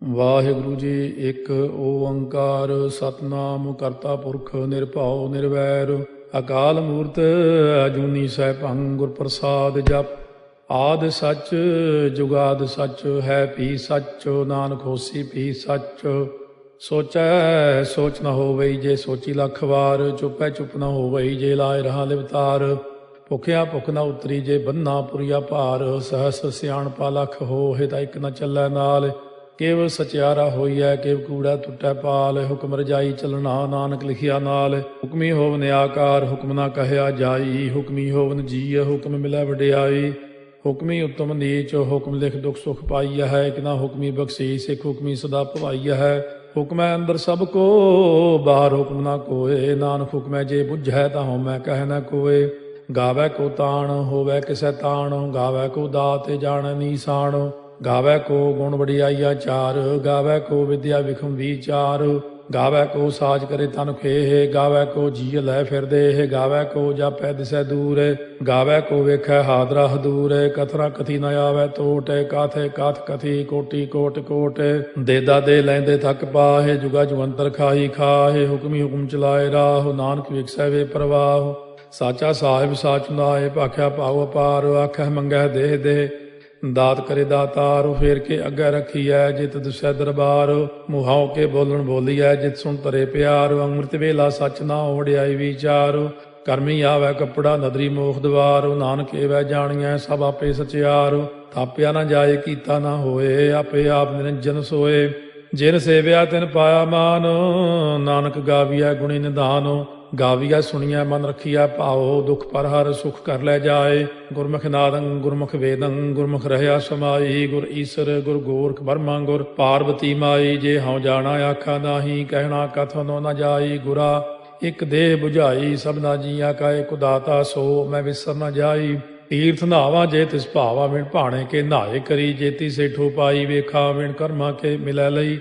ਵਾਹਿਗੁਰੂ ਜੀ। ਇੱਕ ਓੰਕਾਰ ਸਤਨਾਮ ਕਰਤਾ ਪੁਰਖ ਨਿਰਭਉ ਨਿਰਵੈਰ ਅਕਾਲ ਮੂਰਤ ਅਜੂਨੀ ਸੈਭੰ ਗੁਰ ਪ੍ਰਸਾਦ ਜਪ। ਆਦਿ ਸੱਚ ਜੁਗਾਦ ਸੱਚ ਹੈ ਭੀ ਸੱਚ ਨਾਨਕ ਹੋਸੀ ਭੀ ਸੱਚ। ਸੋਚੈ ਸੋਚ ਨ ਹੋਵਈ ਜੇ ਸੋਚੀ ਲੱਖ ਵਾਰ। ਚੁੱਪੈ ਚੁੱਪ ਨ ਹੋਵਈ ਜੇ ਲਾਇ ਰਹਾ ਲਿਵਤਾਰ। ਭੁਖਿਆ ਭੁਖ ਨ ਉਤਰੀ ਜੇ ਬੰਨਾ ਪੁਰੀਆ ਭਾਰ। ਸਹਸ ਸਿਆਣਪਾ ਲਖ ਹੋਹਿ ਤਾਂ ਇੱਕ ਨ ਚੱਲੈ ਨਾਲ। ਕੇਵ ਸਚਿਆਰਾ ਹੋਈਐ ਕੇਵ ਕੂੜਾ ਟੁੱਟੈ ਪਾਲ। ਹੁਕਮ ਰਜਾਈ ਚੱਲਣਾ ਨਾਨਕ ਲਿਖਿਆ ਨਾਲ। ਹੁਕਮੀ ਹੋਵਨ ਆਕਾਰ ਹੁਕਮ ਨਾ ਕਹਿਆ ਜਾਈ। ਹੁਕਮੀ ਹੋਵਨ ਜੀਅ ਹੁਕਮ ਮਿਲੈ ਵਡਿਆਈ। ਹੁਕਮੀ ਉੱਤਮ ਨੀਚ ਹੁਕਮ ਲਿਖ ਦੁਖ ਸੁਖ ਪਾਈਆ ਹੈ। ਇੱਕ ਨਾ ਹੁਕਮੀ ਬਖਸ਼ੀਸ ਇੱਕ ਹੁਕਮੀ ਸਦਾ ਭਵਾਈਆ ਹੈ। ਹੁਕਮੈ ਅੰਦਰ ਸਭ ਕੋ ਬਾਹਰ ਹੁਕਮ ਨਾ ਕੋਏ। ਨਾਨਕ ਹੁਕਮੈ ਜੇ ਬੁਝੈ ਤਾਂ ਹਉਮੈ ਕਹਿ ਨ ਕੋਏ। ਗਾਵੈ ਕੋ ਤਾਣ ਹੋਵੈ ਕਿਸੈ ਤਾਣ। ਗਾਵੈ ਕੋ ਦਾਤ ਜਾਣੈ ਨੀਸਾਨ। ਗਾਵੈ ਕੋ ਗੁਣ ਵਡਿਆਈਆ ਚਾਰ। ਗਾਵੈ ਕੋ ਵਿਦਿਆ ਵਿਖਮ ਵੀਚਾਰ। ਗਾਵੈ ਕੋ ਸਾਜ ਕਰੇ ਤਨ ਖੇਹ। ਗਾਵੈ ਕੋ ਜੀਅ ਲੈ ਫਿਰਦੇ। ਗਾਵੈ ਕੋ ਜਾਪੈ ਦਿਸੈ ਦੂਰ। ਗਾਵੈ ਕੋ ਵੇਖੈ ਹਾਦਰਾ ਹਦੂਰ। ਕਥਨਾ ਕਥੀ ਨ ਆਵੈ ਟੋਟ। ਕਾਥੇ ਕਾਥ ਕਥੀ ਕੋਟੀ ਕੋਟ ਕੋਟ। ਦੇਦਾ ਦੇ ਲੈਂਦੇ ਥੱਕ ਪਾਹੇ। ਜੁਗਾ ਜੁਗੰਤਰ ਖਾਹੀ ਖਾਹੇ। ਹੁਕਮੀ ਹੁਕਮ ਚਲਾਏ ਰਾਹ। ਨਾਨਕ ਵਿਖਸੈ ਵੇ ਪ੍ਰਵਾਹ। ਸਾਚਾ ਸਾਹਿਬ ਸਾਚ ਨਾਏ ਭਾਖਿਆ ਭਾਉ ਅਪਾਰ। ਆਖੈ ਮੰਗੈ ਦੇਹ ਦੇਹ ਦਾਤ ਕਰੇ ਦਾਤਾਰ। ਫੇਰ ਕੇ ਅੱਗੇ ਰੱਖੀਐ ਜਿਤ ਦਿਸੈ ਦਰਬਾਰ। ਮੁਹਾਉ ਕੇ ਬੋਲਣ ਬੋਲੀਐ ਜਿਤ ਸੁਣ ਤਰੇ ਪਿਆਰ। ਅੰਮ੍ਰਿਤ ਵੇਲਾ ਸੱਚ ਨਾ ਵਡਿਆਈ ਵਿਚਾਰ। ਕਰਮੀ ਆਵੈ ਕੱਪੜਾ ਨਦਰੀ ਮੋਖ ਦਵਾਰ। ਨਾਨਕ ਏਵੈ ਜਾਣੀਐ ਸਭ ਆਪੇ ਸਚਿਆਰ। ਥਾਪਿਆ ਨਾ ਜਾਏ ਕੀਤਾ ਨਾ ਹੋਏ। ਆਪੇ ਆਪ ਨਿਰੰਜਨ ਸੋਏ। ਜਿਨ ਸੇਵਿਆ ਤਿਨ ਪਾਇਆ ਮਾਨ। ਨਾਨਕ ਗਾਵੀਐ ਗੁਣੀ ਨਿਧਾਨ। ਗਾਵੀਐ ਸੁਣੀਐ ਮਨ ਰਖੀਐ ਭਾਉ। ਦੁਖ ਪਰ ਹਰ ਸੁਖ ਕਰ ਲੈ ਜਾਏ। ਗੁਰਮੁਖ ਨਾਦੰ ਗੁਰਮੁਖ ਵੇਦੰ ਗੁਰਮੁਖ ਰਹਿਆ ਸਮਾਈ। ਗੁਰ ਈਸਰ ਗੁਰ ਗੋਰਖ ਬਰਮਾ ਗੁਰ ਪਾਰਬਤੀ ਮਾਈ। ਜੇ ਹਉ ਜਾਣਾ ਆਖਾ ਨਾਹੀ ਕਹਿਣਾ ਕਥਨੋ ਨ ਜਾਈ। ਗੁਰਾ ਇੱਕ ਦੇਹ 부ਝਾਈ ਸਭਨਾ ਜੀਆਂ ਕਾ ਇੱਕ ਦਾਤਾ। ਸੋ ਮੈਂ ਵਿਸਰ ਨ ਜਾਈ। ਤੀਰਥ ਨਹਾਵਾ ਜੇ ਤਿਸ ਭਾਵਾ ਵਿਣ ਭਾਣੇ ਕੇ ਨਹਾਏ ਕਰੀ। ਜੇਤੀ ਸੇਠੋ ਪਾਈ ਵੇਖਾ ਵਿਣ ਕਰਮਾ ਕੇ ਮਿਲੈ ਲਈ।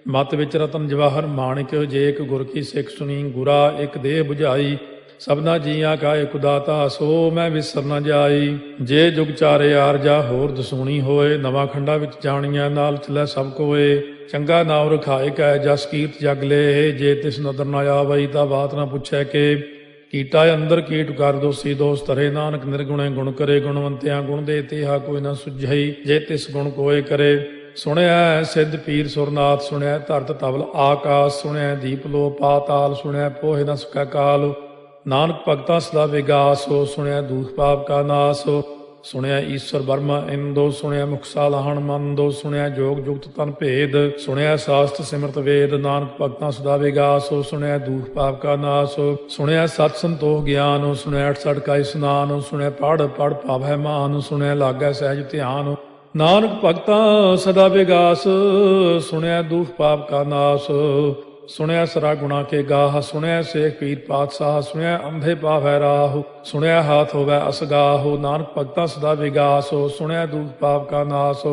ਮਤ ਵਿੱਚ ਰਤਨ ਜਵਾਹਰ ਮਾਣਿਕ ਜੇ ਇੱਕ ਗੁਰ ਕੀ ਸਿੱਖ ਸੁਣੀ। ਗੁਰਾ ਇੱਕ ਦੇਹ 부ਝਾਈ ਸਭਨਾ ਜੀਆਂ ਕਾ ਇੱਕ ਦਾਤਾ। ਸੋ ਮੈਂ ਵਿਸਰ ਨ ਜਾਈ। ਜੇ ਜੁਗ ਚਾਰੇ ਆਰਜਾ ਹੋਰ ਦਸੂਣੀ ਹੋਏ। ਨਵਾਂ ਖੰਡਾ ਵਿੱਚ ਜਾਣੀਆਂ ਨਾਲ ਚਲੈ ਸਭ ਕੋਏ। ਚੰਗਾ ਨਾਉ ਰਖਾਏ ਕੈ ਜਸ ਕੀਰਤ ਜਗ ਲੇ। ਜੇ ਤਿਸ ਨਦਰ ਨ ਆਵਈ ਤਾਂ ਬਾਤ ਨਾ ਪੁੱਛੈ ਕੇ। ਕੀਟਾ ਅੰਦਰ ਕੀਟ ਕਰ ਦੋਸੀ ਦੋਸ ਧਰੇ। ਨਾਨਕ ਨਿਰਗੁਣੇ ਗੁਣ ਕਰੇ। ਗੁਣਵੰਤਿਆਂ ਗੁਣ ਦੇ ਤੇਹਾ ਕੋਈ ਨਾ ਸੁਝਈ। ਜੇ ਤਿਸ ਗੁਣ ਕੋਏ ਕਰੇ। ਸੁਣਿਆ ਸਿੱਧ ਪੀਰ ਸੁਰਨਾਥ। ਸੁਣਿਆ ਧਰਤ ਤਵਲ ਆਕਾਸ। ਸੁਣਿਆ ਦੀਪ ਲੋ ਪਾਤਾਲ। ਸੁਣਿਆ ਪੋਹਿ ਨ ਸਕੈ ਕਾਲ। ਨਾਨਕ ਭਗਤਾਂ ਸਦਾ ਵਿਗਾਸ। ਸੁਣਿਆ ਦੂਖ ਪਾਪ ਕਾ ਨਾਸ। ਸੁਣਿਆ ਈਸ਼ਵਰ ਬਰਮਾ ਇੰਦੋ। ਸੁਣਿਆ ਮੁਖ ਸਾਲਾਹਣ ਮੰਦੋ। ਸੁਣਿਆ ਜੋਗ ਜੁਗਤ ਤਨ ਭੇਦ। ਸੁਣਿਆ ਸਾਸਤ ਸਿਮਰਤ ਵੇਦ। ਨਾਨਕ ਭਗਤਾਂ ਸਦਾ ਵਿਗਾਸ। ਸੁਣਿਆ ਦੂਖ ਪਾਪ ਕਾ ਨਾਸ। ਸੁਣਿਆ ਸਤ ਸੰਤੋਖ ਗਿਆਨ। ਸੁਣਿਆ 68 ਕਾ ਇਸਨਾਨ। ਸੁਣਿਆ ਪੜ ਪੜ ਭਾਵੈ ਮਾਨ। ਸੁਣਿਆ ਲਾਗੈ ਸਹਿਜ ਧਿਆਨ। ਨਾਨਕ ਭਗਤਾਂ ਸਦਾ ਵਿਗਾਸ। ਸੁਣਿਆ ਦੁਖ ਪਾਪ ਕਾ ਨਾਸ। ਸੁਣਿਆ ਸਰਾ ਗੁਣਾ ਕੇ ਗਾਹ। ਸੁਣਿਆ ਸੇਖ ਪੀਰ ਪਾਤਸ਼ਾਹ। ਸੁਣਿਆ ਅੰਧੇ ਪਾਵੈ ਰਾਹ। ਸੁਣਿਆ ਹਾਥ ਹੋਵੈ ਅਸਗਾਹ। ਨਾਨਕ ਭਗਤਾਂ ਸਦਾ ਵਿਗਾਸ। ਸੁਣਿਆ ਦੁਖ ਪਾਪ ਕਾ ਨਾਸ।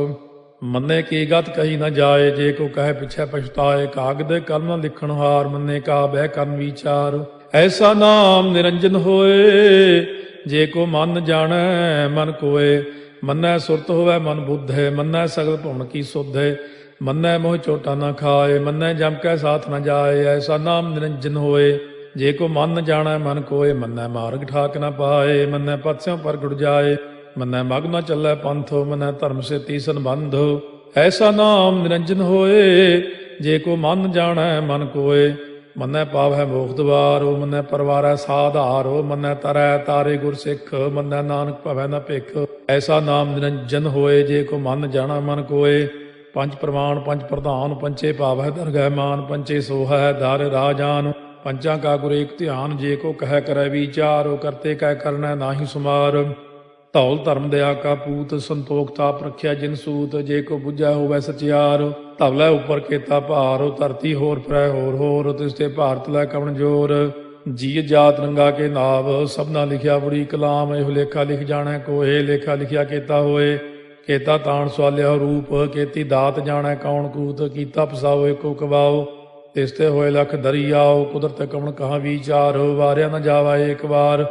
ਮੰਨੇ ਕੀ ਗਤ ਕਹੀ ਨ ਜਾਏ। ਜੇ ਕੋ ਕਹੇ ਪਿਛੈ ਪਛਤਾਏ। ਕਾਗਦ ਕਲਮ ਲਿਖਣ ਹਾਰ। ਮੰਨੇ ਕਾ ਬਹਿ ਕਰਨ ਵਿਚਾਰ। ਐਸਾ ਨਾਮ ਨਿਰੰਜਨ ਹੋਏ। ਜੇ ਕੋ ਮਨ ਜਾਣੈ ਮਨ ਕੋਏ। ਮੰਨੈ ਸੁਰਤ ਹੋਵੈ ਮਨ ਬੁੱਧੇ। ਮੰਨੈ ਸਗਲ ਭੁਵਨ ਕੀ ਸੁਧੇ। ਮੰਨੈ ਮੋਹ ਚੋਟਾ ਨ ਖਾਏ। ਮੰਨੈ ਜਮ ਕੈ ਸਾਥ ਨ ਜਾਏ। ਐਸਾ ਨਾਮ ਨਿਰੰਜਨ ਹੋਏ। ਜੇ ਕੋ ਮਨ ਜਾਣੈ ਮਨ ਕੋਏ। ਮੰਨੈ ਮਾਰਗ ਠਾਕ ਨ ਪਾਏ। ਮੰਨੈ ਪਥ ਸਿਉ ਪ੍ਰਗਟ ਜਾਏ। ਮੰਨੈ ਮਗ ਨ ਚੱਲੈ ਪੰਥ। ਮੰਨੈ ਧਰਮ ਸੇਤੀ ਸੰਬੰਧ। ਐਸਾ ਨਾਮ ਨਿਰੰਜਨ ਹੋਏ। ਜੇ ਕੋ ਮਨ ਜਾਣੈ ਮਨ ਕੋਏ। ਮੰਨੈ ਪਾਵੈ ਮੋਖ ਦਵਾਰੋ। ਮੰਨੈ ਪਰਵਾਰੈ ਸਾਧਾਰੋ। ਮੰਨੈ ਤਰੈ ਤਾਰੇ ਗੁਰ ਸਿੱਖ। ਮੰਨੈ ਨਾਨਕ ਭਵੈ ਨ ਭਿਖ। ਐਸਾ ਨਾਮ ਨਿਰੰਜਨ ਹੋਏ। ਜੇ ਕੋ ਮਨ ਜਾਣਾ ਮਨ ਕੋਏ। ਪੰਜ ਪ੍ਰਮਾਣ ਪੰਜ ਪ੍ਰਧਾਨ। ਪੰਚੇ ਭਾਵੈ ਦਰਗਹਿ ਮਾਨ। ਪੰਚੇ ਸੋਹੈ ਦਰ ਰਾਜਾਨ। ਪੰਚਾਂ ਕਾ ਗੁਰ ਏਕ ਧਿਆਨ। ਜੇ ਕੋ ਕਹਿ ਕਰੈ ਵਿਚਾਰ। ਕਰਤੇ ਕਹਿ ਕਰਨੈ ਨਾਹੀ ਸੁਮਾਰ। ਧੌਲ ਧਰਮ ਦਇਆ ਕਾ ਪੂਤ। ਸੰਤੋਖ ਤਾਪ ਰੱਖਿਆ ਜਿਨ ਸੂਤ। ਜੇ ਕੋ ਬੁੱਝੈ ਹੋਵੈ ਸਚਿਆਰ। ਧਵਲੇ ਉੱਪਰ ਕੇਤਾ ਭਾਰ। ਧਰਤੀ ਹੋਰ ਫਿਰੈ ਹੋਰ ਹੋਰ। ਤਿਸ ਤੇ ਭਾਰਤ ਲੈ ਕਵਣ ਜੋਰ। ਜੀ ਜਾਤ ਰੰਗਾ ਕੇ ਨਾਵ। ਸਭਨਾ ਲਿਖਿਆ ਬੜੀ ਕਲਾਮ। ਇਹੋ ਲੇਖਾ ਲਿਖ ਜਾਣੈ ਕੋਏ। ਲੇਖਾ ਲਿਖਿਆ ਕੇਤਾ ਹੋਏ। ਕੇਤਾ ਤਾਣ ਸਵਾਲਿਆ ਰੂਪ। ਕੇਤੀ ਦਾਤ ਜਾਣੈ ਕੌਣ ਕੂਤ। ਕੀਤਾ ਪਸਾਓ ਏਕੋ ਕਵਾਓ। ਤਿਸ ਤੇ ਹੋਏ ਲਖ ਦਰਿਆਓ। ਕੁਦਰਤ ਕਵਣ ਕਹਾ ਵਿਚਾਰ। ਵਾਰਿਆ ਨ ਜਾਵਾ ਏਕ ਵਾਰ।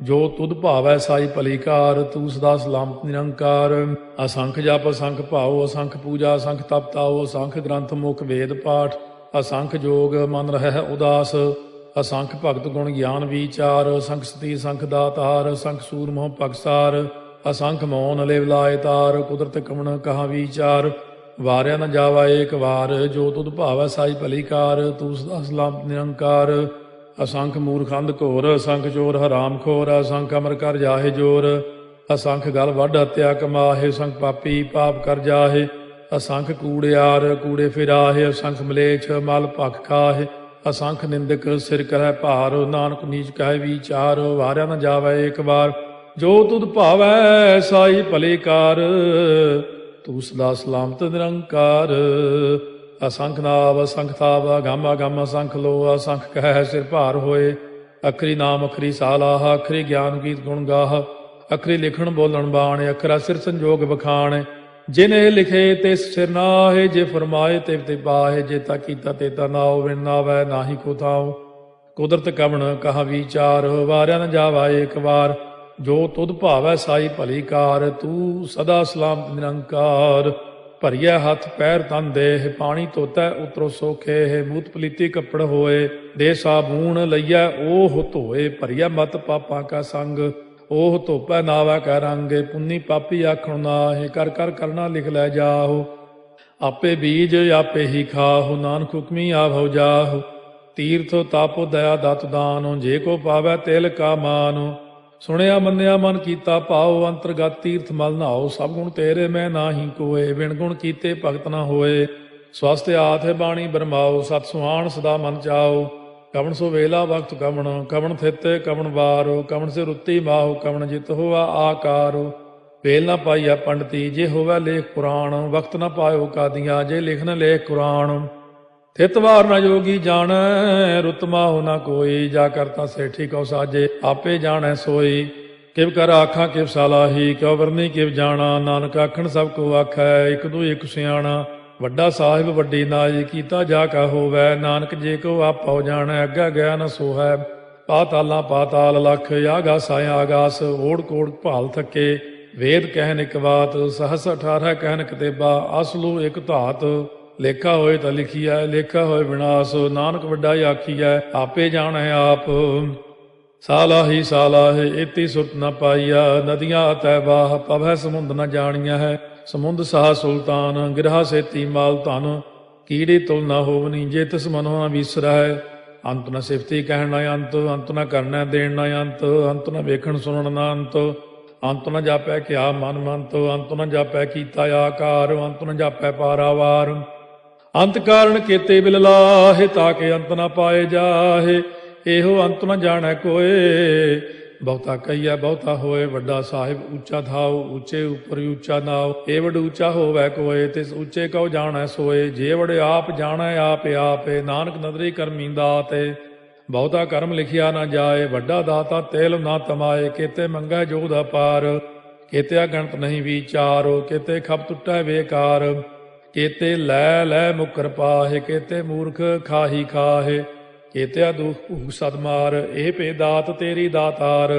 ਜੋ ਤੁਧ ਭਾਵੈ ਸਾਈ ਭਲੀ ਕਾਰ, ਤੂੰ ਸਦਾ ਸਲਾਮਤ ਨਿਰੰਕਾਰ। ਅਸੰਖ ਜਪ ਅਸੰਖ ਭਾਉ, ਅਸੰਖ ਪੂਜਾ ਅਸੰਖ ਤਪ ਤਾਉ, ਅਸੰਖ ਗ੍ਰੰਥ ਮੁਖ ਵੇਦ ਪਾਠ, ਅਸੰਖ ਜੋਗ ਮਨ ਰਹਿ ਉਦਾਸ। ਅਸੰਖ ਭਗਤ ਗੁਣ ਗਿਆਨ ਵਿਚਾਰ, ਅਸੰਖ ਸਤੀ ਅਸੰਖ ਦਾਤਾਰ, ਅਸੰਖ ਸੂਰ ਮੋਹ ਭਗਸਾਰ। ਅਸੰਖ ਮੌਨ ਲਿਵ ਲਾਇ ਤਾਰ, ਕੁਦਰਤ ਕਵਣ ਕਹਾ ਵਿਚਾਰ। ਵਾਰਿਆ ਨ ਜਾਵਾ ਏਕ ਵਾਰ, ਜੋ ਤੁਧ ਭਾਵੈ ਸਾਈ ਭਲੀ ਕਾਰ, ਤੂੰ ਸਦਾ ਸਲਾਮਤ ਨਿਰੰਕਾਰ। ਅਸੰਖ ਮੂਰਖੰਦ ਘੋਰ, ਅਸੰਖ ਚੋਰ ਹਰਾਮ ਖੋਰ, ਅਸੰਖ ਅਮਰ ਕਰ ਜਾਹੇ ਜੋਰ। ਅਸੰਖ ਗਲ ਵੱਢ ਹੱਤਿਆ ਕਮਾਹੇ, ਅਸੰਖ ਪਾਪੀ ਪਾਪ ਕਰ ਜਾਹੇ। ਅਸੰਖ ਕੂੜਿਆਰ ਕੂੜੇ ਫਿਰਾਹੇ, ਅਸੰਖ ਮਲੇਛ ਮਲ ਭਖ ਖਾਹੇ। ਅਸੰਖ ਨਿੰਦਕ ਸਿਰ ਕਰੈ ਭਾਰ, ਨਾਨਕ ਨੀਚ ਕਹਿ ਵਿਚਾਰ। ਵਾਰਿਆ ਨ ਜਾਵੈ ਏਕ ਵਾਰ, ਜੋ ਤੁਧ ਭਾਵੈ ਸਾਈ ਭਲੀ ਕਾਰ, ਤੂੰ ਸਦਾ ਸਲਾਮਤ ਨਿਰੰਕਾਰ। ਅਸੰਖ ਨਾਵ ਅਸੰਖ ਤਾਵ, ਅਗੰਮ ਅਗੰਮ ਅਸੰਖ ਲੋ, ਅਸੰਖ ਕਹਿ ਸਿਰ ਭਾਰ ਹੋਏ। ਅਖਰੀ ਨਾਮ ਅਖਰੀ ਸਾਲਾਹ, ਅਖਰੀ ਗਿਆਨ ਗੀਤ ਗੁਣ ਗਾਹ। ਅਖਰੀ ਲਿਖਣ ਬੋਲਣ ਬਾਣ, ਅਖਰਾ ਸਿਰ ਸੰਜੋਗ ਬਖਾਣ। ਜਿਨੇ ਲਿਖੇ ਤਿਸ ਸਿਰ ਨਾਹੇ, ਜੇ ਫਰਮਾਏ ਤਿਵ ਤੇ ਪਾਹੇ। ਜੇਤਾ ਕੀਤਾ ਤੇਤਾ ਨਾਉ, ਵਿਣ ਨਾਵੈ ਨਾਹੀ ਕੋ ਥਾਉ। ਕੁਦਰਤ ਕਵਣ ਕਹਾ ਵਿਚਾਰ, ਵਾਰਿਆ ਨ ਜਾਵਾ ਏਕ ਵਾਰ, ਜੋ ਤੁਧ ਭਾਵੈ ਸਾਈ ਭਲੀ ਕਾਰ, ਤੂੰ ਸਦਾ ਸਲਾਮਤ ਨਿਰੰਕਾਰ। ਭਰੀਐ ਹੱਥ ਪੈਰ ਤਨ ਦੇਹ, ਪਾਣੀ ਧੋਤੈ ਉਤਰੋ ਸੋਖੇ। ਮੂਤ ਪਲੀਤੀ ਕੱਪੜ ਹੋਏ, ਦੇ ਸਾਬੂਣ ਲਈਐ ਓਹ ਧੋਏ। ਭਰੀਐ ਮਤ ਪਾਪਾਂ ਕਾ ਸੰਗ, ਓਹ ਧੋਪੈ ਨਾਵੈ ਕੈ ਰੰਗ। ਪੁੰਨੀ ਪਾਪੀ ਆਖਣ ਨਾਹਿ, ਕਰ ਕਰ ਕਰਨਾ ਲਿਖ ਲੈ ਜਾਹੋ। ਆਪੇ ਬੀਜ ਆਪੇ ਹੀ ਖਾਹੋ, ਨਾਨਕ ਹੁਕਮੀ ਆਭਉ ਜਾਹੋ। ਤੀਰਥ ਤਾਪੋ ਦਇਆ ਦਤ ਦਾਨੋ, ਜੇ ਕੋ ਪਾਵੈ ਤਿਲ ਕਾ ਮਾਨੋ। ਸੁਣਿਆ ਮੰਨਿਆ ਮਨ ਕੀਤਾ ਭਾਉ, ਅੰਤਰਗਤ ਤੀਰਥ ਮਲ ਨਹਾਉ। ਸਭ ਗੁਣ ਤੇਰੇ ਮੈਂ ਨਾਹੀ ਕੋਏ, ਬਿਨ ਗੁਣ ਕੀਤੇ ਭਗਤ ਨਾ ਹੋਏ। ਸਵਸਤ ਆਥ ਬਾਣੀ ਬਰਮਾਓ, ਸਤ ਸੁਹਾਣ ਸਦਾ ਮਨ ਚਾਓ। ਕਵਣ ਸੋ ਵੇਲਾ ਵਕਤ ਕਵਣ, ਕਵਣ ਥਿਤ ਕਵਣ ਵਾਰੋ। ਕਵਣ ਸੇ ਰੁੱਤੀ ਮਾਹੋ, ਕਵਣ ਜਿਤ ਹੋਵਾ ਆਕਾਰੋ। ਵੇਲ ਨਾ ਪਾਈਆ ਪੰਡਤੀ, ਜੇ ਹੋਵੈ ਲੇਖ ਪੁਰਾਣ। ਵਕਤ ਨਾ ਪਾਇਓ ਕਾਦੀਆਂ, ਜੇ ਲਿਖਨ ਲੇਖ ਕੁਰਾਨ। ਥਿਤ ਵਾਰ ਨਾ ਜੋਗੀ ਜਾਣੈ, ਰੁੱਤ ਮਾਹੁ ਨਾ ਕੋਈ। ਜਾ ਕਰਤਾ ਸੇਠੀ ਕਉ ਸਾਜੇ, ਆਪੇ ਜਾਣੈ ਸੋਈ। ਕਿਵ ਕਰ ਆਖਾਂ ਕਿਵ ਸਾਲਾਹੀ, ਕਿਉ ਵਰਨੀ ਕਿਵ ਜਾਣਾ। ਨਾਨਕ ਆਖਣ ਸਭ ਕੋ ਆਖੈ, ਇਕ ਦੂ ਇਕ ਸਿਆਣਾ। ਵੱਡਾ ਸਾਹਿਬ ਵੱਡੀ ਨਾਈ, ਕੀਤਾ ਜਾ ਕਾ ਹੋਵੈ। ਨਾਨਕ ਜੇ ਕੋ ਆਪਉ ਜਾਣੈ, ਅੱਗਾ ਗਿਆ ਨ ਸੋਹੈ। ਪਾਤਾਲਾਂ ਪਾਤਾਲ ਲਖ, ਆਗਾਸਾਂ ਆਗਾਸ। ਓੜ ਕੋੜ ਭਾਲ ਥੱਕੇ, ਵੇਦ ਕਹਿਨ ਇਕ ਬਾਤ। ਸਹਸ 18 ਕਹਿਨ ਕਤੇਬਾ, ਅਸਲੂ ਇਕ ਧਾਤ। ਲੇਖਾ ਹੋਏ ਤਾਂ ਲਿਖੀਐ, ਲੇਖਾ ਹੋਏ ਵਿਨਾਸ਼। ਨਾਨਕ ਵੱਡਾ ਆਖੀਐ, ਆਪੇ ਜਾਣੈ ਆਪ। ਸਾਲਾਹੀ ਸਾਲਾਹੇ, ਏਤੀ ਸੁਰਤ ਨ ਪਾਈਆ। ਨਦੀਆਂ ਅਤੈ ਬਾਹ, ਪਵੈ ਸਮੁੰਦ ਨ ਜਾਣੀਆ ਹੈ। ਸਮੁੰਦ ਸਾਹ ਸੁਲਤਾਨ, ਗਿਰਹਾ ਸੇਤੀ ਮਾਲ ਧਨ। ਕੀੜੀ ਤੁਲ ਨ ਹੋਵਨੀ, ਜੇ ਤਿਸ ਮਨੋ ਨ ਵਿਸਰੈ। ਅੰਤ ਨ ਸਿਫਤੀ ਕਹਿਣ ਨ ਅੰਤ, ਅੰਤ ਨ ਕਰਨੈ ਦੇਣ ਨ ਅੰਤ। ਅੰਤ ਨ ਵੇਖਣ ਸੁਣਨ ਨ ਅੰਤ, ਅੰਤ ਨ ਜਾਪੈ ਕਿਆ ਮਨ ਮੰਤ। ਅੰਤ ਨ ਜਾਪੈ ਕੀਤਾ ਆਕਾਰ, ਅੰਤ ਨ ਜਾਪੈ ਪਾਰਾਵਾਰ। ਅੰਤ ਕਾਰਨ ਕੇਤੇ ਬਿਲ ਲਾਹੇ, ਤਾਕੇ ਅੰਤ ਨ ਪਾਏ ਜਾਹੇ। ਇਹੋ ਅੰਤ ਨ ਜਾਣੈ ਕੋਏ, ਬਹੁਤਾ ਕਹੀਐ ਬਹੁਤਾ ਹੋਏ। ਵੱਡਾ ਸਾਹਿਬ ਉੱਚਾ ਥਾਉ, ਉੱਚੇ ਉੱਪਰ ਉੱਚਾ ਨਾਉ। ਏ ਵਡ ਉੱਚਾ ਹੋਵੈ ਕੋਏ, ਤਿਸ ਉੱਚੇ ਕਉ ਜਾਣੈ ਸੋਏ। ਜੇ ਵਡ ਆਪ ਜਾਣੈ ਆਪੇ ਆਪੇ, ਨਾਨਕ ਨਦਰੀ ਕਰਮੀ ਦਾਤੇ। ਬਹੁਤਾ ਕਰਮ ਲਿਖਿਆ ਨਾ ਜਾਏ, ਵੱਡਾ ਦਾਤਾ ਤੇਲ ਨਾ ਤਮਾਏ। ਕੇਤੇ ਮੰਗੈ ਜੋਗ ਅਪਾਰ, ਕੇਤੇ ਅਗਣਤ ਨਹੀਂ ਵਿਚਾਰੋ। ਕੇਤੇ ਖਪ ਟੁੱਟੈ ਬੇਕਾਰ, ਕੇਤੇ ਲੈ ਲੈ ਮੁਕਰ ਪਾਹੇ। ਕੇਤੇ ਮੂਰਖ ਖਾਹੀ ਖਾਹੇ, ਕੇਤਿਆ ਦੁਖ ਭੂਖ ਸਦ ਮਾਰ। ਇਹ ਭੇ ਦਾਤ ਤੇਰੀ ਦਾਤਾਰ,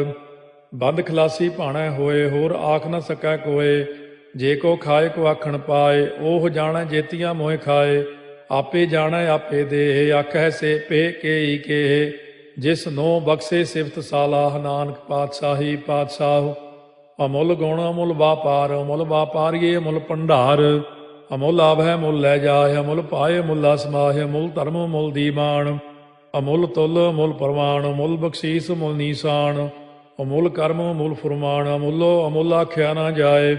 ਬੰਦ ਖਲਾਸੀ ਭਾਣੈ ਹੋਏ। ਹੋਰ ਆਖ ਨ ਸਕੈ ਕੋਏ, ਜੇ ਕੋ ਖਾਏ ਕੋ ਆਖਣ ਪਾਏ। ਉਹ ਜਾਣੈ ਜੇਤੀਆਂ ਮੋਹਿ ਖਾਏ, ਆਪੇ ਜਾਣੈ ਆਪੇ ਦੇ। ਆਖੈ ਸੇ ਪੇ ਕੇਈ ਕੇ, ਜਿਸ ਨੋ ਬਖਸ਼ੇ ਸਿਫਤ ਸਾਲਾਹ। ਨਾਨਕ ਪਾਤਸ਼ਾਹੀ ਪਾਤਸ਼ਾਹ, ਅਮੁੱਲ ਗੁਣ ਅਮੁੱਲ ਵਾਪਾਰ। ਅਮੁੱਲ ਵਾਪਾਰੀਏ ਅਮੁੱਲ ਭੰਡਾਰ, ਅਮੁੱਲ ਆਭੈ ਮੁੱਲ ਲੈ ਜਾਏ। ਅਮੁੱਲ ਪਾਏ ਮੁੱਲਾ ਸਮਾਹੇ, ਅਮੁੱਲ ਧਰਮ ਮੁੱਲ ਦੀਵਾਨ। ਅਮੁੱਲ ਤੁਲ ਅਮੁੱਲ ਪ੍ਰਵਾਨ, ਅਮੁੱਲ ਬਖਸ਼ੀਸ ਅਮੁੱਲ ਨੀਸਾਨ। ਅਮੁੱਲ ਕਰਮ ਅਮੁੱਲ ਫੁਰਮਾਨ, ਅਮੁੱਲੋ ਅਮੁੱਲ ਆਖਿਆ ਨਾ ਜਾਏ।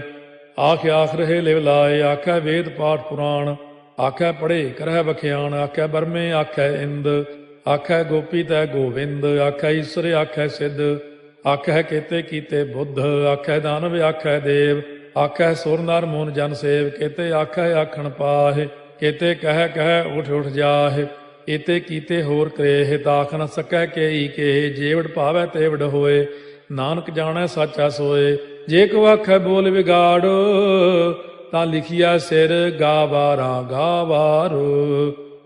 ਆਖ ਆਖ ਰਹੇ ਲਿਵ ਲਾਏ, ਆਖੈ ਵੇਦ ਪਾਠ ਪੁਰਾਣ। ਆਖੈ ਪੜ੍ਹੇ ਕਰਹਿ ਬਖਿਆਣ, ਆਖੈ ਬਰਮੇ ਆਖੈ ਇੰਦ। ਆਖੈ ਗੋਪੀ ਤੈ ਗੋਵਿੰਦ, ਆਖੈ ਈਸਰ ਆਖੈ ਸਿੱਧ। ਆਖੈ ਕੇਤੇ ਕੀਤੇ ਬੁੱਧ, ਆਖੈ ਦਾਨਵ ਆਖੈ ਦੇਵ। ਆਖੈ ਸੁਰ ਨਰ ਮੂਨ ਜਨ ਸੇਵ, ਕੇਤੇ ਆਖੈ ਆਖਣ ਪਾਹੇ। ਕੇਤੇ ਕਹਿ ਕਹਿ ਉਠ ਉਠ ਜਾਹੇ, ਏਤੇ ਕੀਤੇ ਹੋਰ ਕਰੇਹ। ਤਾਖ ਨ ਸਕੈ ਕੇਈ ਕੇ, ਜੇਵੜ ਭਾਵੈ ਤੇਵੜ ਹੋਏ। ਨਾਨਕ ਜਾਣੈ ਸਾਚਾ ਸੋਏ, ਜੇ ਕੋ ਆਖੈ ਬੋਲ ਵਿਗਾੜ। ਤਾਂ ਲਿਖਿਆ ਸਿਰ ਗਾਵਾਰਾ ਗਾਵਾਰ।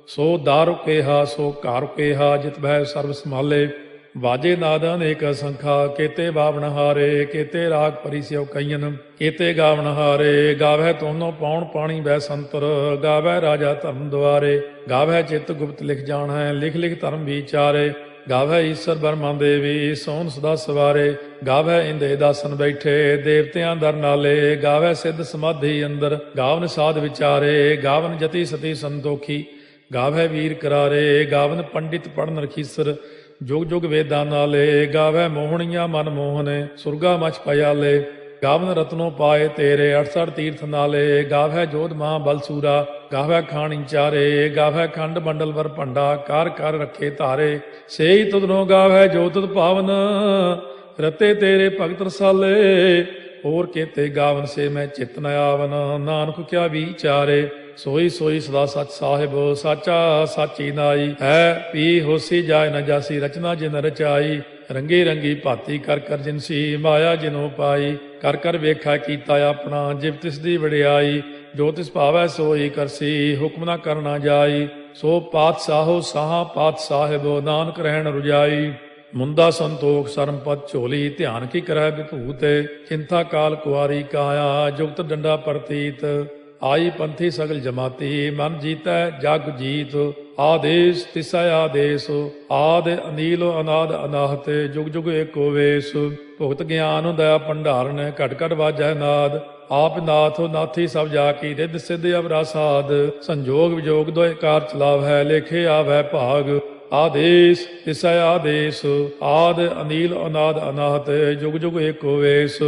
ਸੋ ਦਾਰੂ ਕੇਹਾ ਸੋ ਘਰ ਕੇਹਾ, ਜਿਤ ਭੈ ਸਰਬ ਸੰਭਾਲੇ। ਵਾਜੇ ਨਾਦ ਅਨੇਕ ਸੰਖਾ ਕੀਤੇ ਬਾਵਨ ਹਾਰੇ ਕੀਤੇ ਰਾਗ ਪਰੀ ਸਿਉ ਕਈਨ ਕੀਤੇ ਗਾਵਨ ਹਾਰੇ ਗਾਵੈ ਤੋਨੋ ਪੌਣ ਪਾਣੀ ਬੈ ਸੰਤਰ ਗਾਵੈ ਰਾਜਾ ਧਰਮ ਦੁਆਰੇ ਗਾਵੈ ਚਿਤ ਗੁਪਤ ਲਿਖ ਜਾਣੈ ਲਿਖ ਲਿਖ ਧਰਮ ਵਿਚਾਰੇ ਗਾਵੈ ਈਸ਼ਰ ਬਰਮਾ ਦੇਵੀ ਸੋਨ ਸਦਾ ਸਵਾਰੇ ਗਾਵੈ ਇੰਦੇ ਦਾਸਨ ਬੈਠੇ ਦੇਵਤਿਆਂ ਦਰ ਨਾਲੇ ਗਾਵੈ ਸਿੱਧ ਸਮਾਧੀ ਅੰਦਰ ਗਾਵਨ ਸਾਧ ਵਿਚਾਰੇ ਗਾਵਨ ਜਤੀ ਸਤੀ ਸੰਤੋਖੀ ਗਾਵੈ ਵੀਰ ਕਰਾਰੇ ਗਾਵਨ ਪੰਡਿਤ ਪੜਨ ਰਖੀਸਰ ਜੁਗ ਜੁਗ ਵੇਦਾਂ ਨਾਲੇ ਗਾਵੈ ਮੋਹਣੀਆਂ ਮਨ ਮੋਹਨੇ ਸੁਰਗਾ ਮਛ ਪਿਆਲੇ ਗਾਵਨ ਰਤਨੋ ਪਾਏ ਤੇਰੇ 68 ਤੀਰਥ ਨਾਲੇ ਗਾਵੈ ਜੋਧ ਮਹਾ ਬਲਸੂਰਾ ਗਾਵੈ ਖਾਣੀ ਚਾਰੇ ਗਾਵੈ ਖੰਡ ਮੰਡਲ ਵਰ ਭੰਡਾ ਕਰ ਕਰ ਰੱਖੇ ਧਾਰੇ ਸੇਈ ਤੁਧਨੋ ਗਾਵੈ ਜੋ ਤੁਧ ਭਾਵਨ ਰਤੇ ਤੇਰੇ ਭਗਤ ਰਸਾਲੇ ਹੋਰ ਕੇਤੇ ਗਾਵਨ ਸੇ ਮੈਂ ਚਿਤ ਨ ਆਵਨ ਨਾਨਕ ਕਿਆ ਵਿਚਾਰੇ ਸੋਈ ਸੋਈ ਸਦਾ ਸਚ ਸਾਹਿਬ ਸਾਚਾ ਸਾਚੀ ਨਾਈ ਹੈ ਪੀ ਹੋਸੀ ਜਾਏ ਨ ਜਾਸੀ ਰਚਨਾ ਜਿਨ ਰਚਾਈ ਰੰਗੀ ਰੰਗੀ ਭਾਤੀ ਕਰ ਕਰ ਜਿਨਸੀ ਮਾਇਆ ਜਿਨੋ ਪਾਈ ਕਰ ਕਰ ਵੇਖਾ ਕੀਤਾ ਆਪਣਾ ਜਿਵ ਤਿਸ ਦੀ ਵਡਿਆਈ ਜੋ ਤਿਸ ਭਾਵੈ ਸੋਈ ਕਰਸੀ ਹੁਕਮ ਨਾ ਕਰਨਾ ਜਾਈ ਸੋ ਪਾਤਸ਼ਾਹੋ ਸਾਹਾ ਪਾਤ ਸਾਹਿਬ ਨਾਨਕ ਰਹਿਣ ਰੁਜਾਈ ਮੁੰਦਾ ਸੰਤੋਖ ਸਰਮਪਤ ਝੋਲੀ ਧਿਆਨ ਕੀ ਕਰੈ ਵਿਭੂਤ ਚਿੰਤਾ ਕਾਲ ਕੁਆਰੀ ਕਾਇਆ ਜੁਗਤ ਡੰਡਾ ਪ੍ਰਤੀਤ ਆਈ ਪੰਥੀ ਸਗਲ ਜਮਾਤੀ ਮਨ ਜੀਤੈ ਜਗ ਜੀਤ ਆਦੇਸ਼ ਤਿਸੈ ਆਦੇਸ਼ ਆਦ ਅਨੀਲ ਅਨਾਦ ਅਨਾਹਤ ਜੁਗ ਜੁਗ ਏਕੋ ਵੇਸ ਭੁਗਤ ਗਿਆਨ ਦਇਆ ਭੰਡਾਰਨ ਘਟ ਘਟ ਵਾਜੈ ਨਾਦ ਆਪ ਨਾਥ ਨਾਥੀ ਸਭ ਜਾ ਕੀ ਰਿੱਧ ਸਿੱਧ ਅਵਰਾ ਸਾਧ ਸੰਜੋਗ ਵਿਜੋਗ ਦੋਇ ਕਾਰ ਚਲਾਵ ਹੈ ਲੇਖੇ ਆਵੈ ਭਾਗ ਆਦੇਸ਼ ਤਿਸੈ ਆਦੇਸ਼ ਆਦ ਅਨੀਲ ਅਨਾਦ ਅਨਾਹਤ ਜੁਗ ਜੁਗ ਏਕੋ ਵੇਸ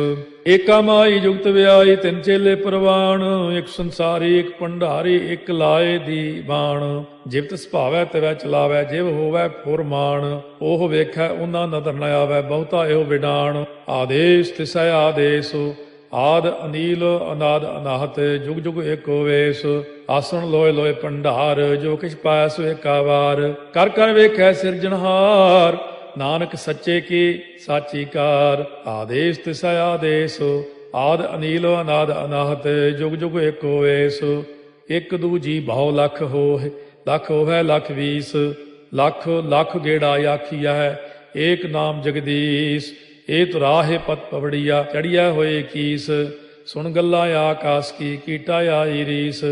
ਏਕਾ ਮਾਈ ਜੁਗਤ ਵਿਆਈ ਤਿੰਨ ਚੇਲੇ ਪ੍ਰਵਾਨ ਇੱਕ ਸੰਸਾਰੀ ਇੱਕ ਭੰਡਾਰੀ ਇੱਕ ਲਾਏ ਦੀ ਬਾਣ ਜਿਵ ਤਿਸ ਭਾਵੈ ਤਿਵੈ ਚਲਾਵੈ ਜਿਵ ਹੋਵੈ ਫੁਰਮਾਨ ਉਹ ਵੇਖੈ ਉਹਨਾਂ ਨਦਰ ਨ ਆਵੈ ਬਹੁਤਾ ਇਹੋ ਵਿਡਾਣ ਆਦੇਸ਼ ਤਿਸੈ ਆਦੇਸ਼ ਆਦ ਅਨੀਲ ਅਨਾਦ ਅਨਾਹਤ ਜੁਗ ਜੁਗ ਏਕੋ ਵੇਸ ਆਸਣ ਲੋਏ ਲੋਏ ਭੰਡਾਰ ਜੋ ਕਿਛ ਪਾਇਆ ਸੋ ਏਕਾ ਵਾਰ ਕਰ ਕਰ ਵੇਖੈ ਸਿਰਜਣਹਾਰ ਨਾਨਕ ਸੱਚੇ ਕੀ ਸਾਚੀ ਕਾਰ ਆਦੇਸ਼ ਤਿਸੈ ਆਦੇਸ਼ ਆਦ ਅਨੀਲ ਅਨਾਦ ਅਨਾਹਤ ਜੁਗ ਜੁਗ ਏਕੋ ਵੇਸ ਇੱਕ ਦੂਜੀ ਬਹੁ ਲੱਖ ਹੋਏ ਲੱਖ ਹੋਵੇ ਲੱਖ 20 ਲੱਖ ਲੱਖ ਗੇੜਾ ਆਖੀਆ ਹੈ ਏਕ ਨਾਮ ਜਗਦੀਸ਼ ਇਹ ਤੁਰਾਹੇ ਪਤ ਪਵੜੀਆ ਚੜੀਆ ਹੋਏ ਕੀਸ ਸੁਣ ਗੱਲਾਂ ਆਕਾਸ ਕੀ ਕੀਟਾ ਆਈ ਰੀਸ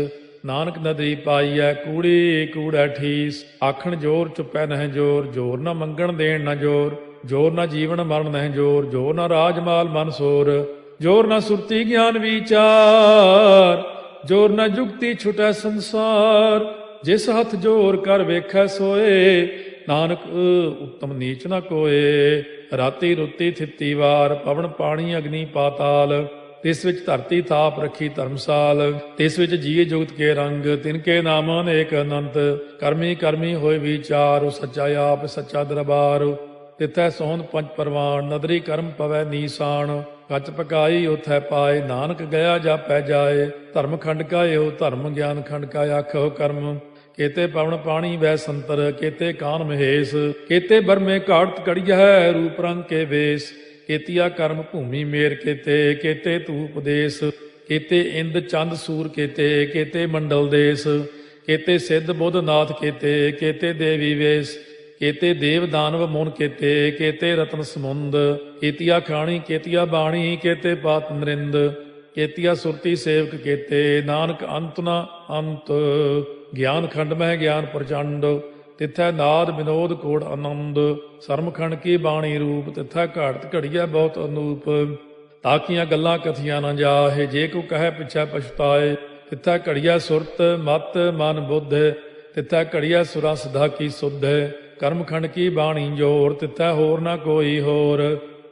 ਨਾਨਕ ਨਦਰੀ ਪਾਈਐ ਕੂੜੀ ਕੂੜਾ ਠੀਸ ਆਖਣ ਜੋਰ ਚੁੱਪੈ ਨਹਿ ਜੋਰ ਜੋਰ ਨਾ ਮੰਗਣ ਦੇਣ ਨਾ ਜੋਰ ਜੋਰ ਨਾ ਜੀਵਨ ਮਰਨ ਨਹਿ ਜੋਰ ਜੋਰ ਨਾ ਰਾਜਮਾਲ ਮਨ ਸੋਰ ਜੋਰ ਨਾ ਸੁਰਤੀ ਗਿਆਨ ਵਿਚਾਰ ਜੋਰ ਨਾ ਜੁਗਤੀ ਛੁਟੈ ਸੰਸਾਰ ਜਿਸ ਹੱਥ ਜੋਰ ਕਰ ਵੇਖੈ ਸੋਏ ਨਾਨਕ ਉੱਤਮ ਨੀਚ ਨਾ ਕੋਏ ਰਾਤੀ ਰੁੱਤੀ ਥਿੱਤੀ ਵਾਰ ਪਵਨ ਪਾਣੀ ਅਗਨੀ ਪਾਤਾਲ ਤਿਸ ਵਿੱਚ ਧਰਤੀ ਥਾਪ ਰੱਖੀ ਧਰਮਸਾਲ ਤਿਸ ਵਿੱਚ ਜੀਏ ਜੁਗਤ ਕੇ ਰੰਗ ਤਿਨ ਕੇ ਨਾਮ ਅਨੇਕ ਅਨੰਤ ਕਰਮੀ ਕਰਮੀ ਹੋਏ ਵਿਚਾਰ ਸੱਚਾ ਆਪ ਸੱਚਾ ਦਰਬਾਰ ਤਿਥੈ ਸੋਹਣ ਪੰਜ ਪਰਵਾਨ ਨਦਰੀ ਕਰਮ ਪਵੈ ਨੀਸਾਨ ਕੱਚ ਪਕਾਈ ਉਥੈ ਪਾਏ ਨਾਨਕ ਗਿਆ ਜਾਪੈ ਜਾਏ ਧਰਮ ਖੰਡ ਕਾ ਇਹੋ ਧਰਮ ਗਿਆਨ ਖੰਡ ਕਾ ਆਖੋ ਕਰਮ केते पवन पाणी वै संतर केते कान महेश केते बरमे घाट कड़िया है रूप रंग के वेश केतिया कर्म भूमि मेर केते केते तू उपदेश केते इंद चंद सूर केते केते मंडल देश केते सिद्ध बुध नाथ केते केते देवी वेश केते देव दानव मुन केते केते रतन समुंद केतिया खाणी केतिया बाणी केते पात नरिंद केतिया सुरती सेवक केते नानक अंत न अंत ਗਿਆਨ ਖੰਡ ਮਹਿ ਗਿਆਨ ਪ੍ਰਚੰਡ ਤਿੱਥੈ ਨਾਦ ਵਿਨੋਦ ਕੋੜ ਆਨੰਦ ਸਰਮਖੰਡ ਕੀ ਬਾਣੀ ਰੂਪ ਤਿੱਥੈ ਘਾੜਤ ਘੜੀਐ ਬਹੁਤ ਅਨੂਪ ਤਾਕੀਆਂ ਗੱਲਾਂ ਕਥੀਆਂ ਨਾ ਜਾਹੇ ਜੇ ਕੋ ਕਹੈ ਪਿਛੈ ਪਛਤਾਏ ਤਿੱਥੈ ਘੜੀਐ ਸੁਰਤ ਮਤ ਮਨ ਬੁੱਧ ਤਿੱਥੈ ਘੜੀਐ ਸੁਰਾ ਸਦਾ ਕੀ ਸੁਧ ਕਰਮਖੰਡ ਕੀ ਬਾਣੀ ਜੋਰ ਤਿੱਥੈ ਹੋਰ ਨਾ ਕੋਈ ਹੋਰ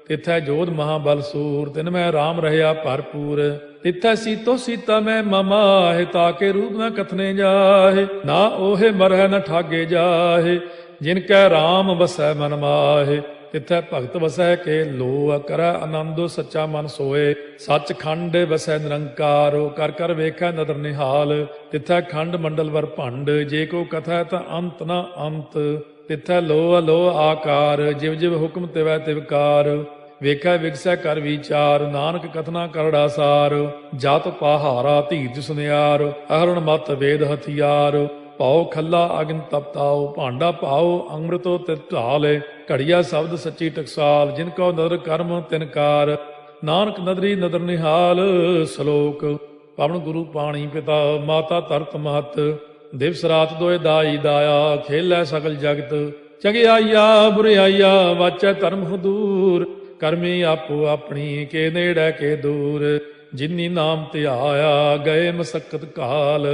ਤਿੱਥੈ ਜੋਧ ਮਹਾਬਲ ਸੂਰ ਤਿਨ ਮੈਂ ਰਾਮ ਰਹਿਆ ਭਰਪੂਰ ਤਿੱਥੈ ਸੀਤੋ ਸੀਤਾ ਮੈਂ ਮਮਾਹਿ ਤਾਕੇ ਰੂਪ ਨ ਕਥਨੇ ਜਾਹੇ ਨਾ ਓਹੇ ਮਰਹਿ ਨ ਠਾਗੇ ਜਾਹੇ ਜਿਨ ਕੈ ਰਾਮ ਵਸੈ ਮਨ ਮਾਹੇ ਤਿੱਥੈ ਭਗਤ ਵਸੈ ਕੇ ਲੋ ਕਰੈ ਆਨੰਦੋ ਸੱਚਾ ਮਨ ਸੋਏ ਸੱਚ ਖੰਡ ਵਸੈ ਨਿਰੰਕਾਰ ਕਰ ਕਰ ਵੇਖੈ ਨਦਰ ਨਿਹਾਲ ਤਿੱਥੈ ਖੰਡ ਮੰਡਲ ਵਰ ਭੰਡ ਜੇ ਕੋ ਕਥੈ ਤਾਂ ਅੰਤ ਨ ਅੰਤ ਤਿੱਥੈ ਲੋ ਅਲੋ ਆਕਾਰ ਜਿਵ ਜਿਵ ਹੁਕਮ ਤਿਵੈ ਤਿਵਕਾਰ ਵੇਖੈ ਵਿਗਸੈ ਕਰ ਵਿਚਾਰ ਨਾਨਕ ਕਥਨਾ ਕਰੜਾ ਸਾਰ ਜਤ ਪਹਾਰਾ ਧੀਰਜ ਸੁਨਿਆਰ ਅਹਰਣ ਮਤ ਵੇਦ ਹਥਿਆਰ ਪਾਓ ਖੱਲਾ ਅਗਨ ਤਪਤਾਓ, ਭਾਂਡਾ ਪਾਓ ਅੰਮ੍ਰਿਤੋ ਤਿਤ ਢਾਲ। ਘੜੀਆ ਸ਼ਬਦ ਸੱਚੀ ਟਕਸਾਲ, ਜਿਨ ਕੋ ਨਦਰ ਕਰਮ ਤਿਨਕਾਰ। ਨਾਨਕ ਨਦਰੀ ਨਦਰ ਨਿਹਾਲ। ਸ਼ਲੋਕ। ਪਵਨ ਗੁਰੂ ਪਾਣੀ ਪਿਤਾ, ਮਾਤਾ ਧਰਤ ਮਹਤ। ਦਿਵਸ ਰਾਤ ਦੋਇ ਦਾਈ ਦਾਇਆ, ਖੇਲੈ ਸਗਲ ਜਗਤ। ਚੰਗਿਆਈਆ ਬੁਰਿਆਈਆ, ਵਾਚੈ ਧਰਮ ਹਦੂਰ। ਕਰਮੀ ਆਪੋ ਆਪਣੀ, ਕੇ ਨੇੜੇ ਕੇ ਦੂਰ। ਜਿਨੀ ਨਾਮ ਧਿਆਇਆ, ਗਏ ਮਸਕਤ ਕਾਲ।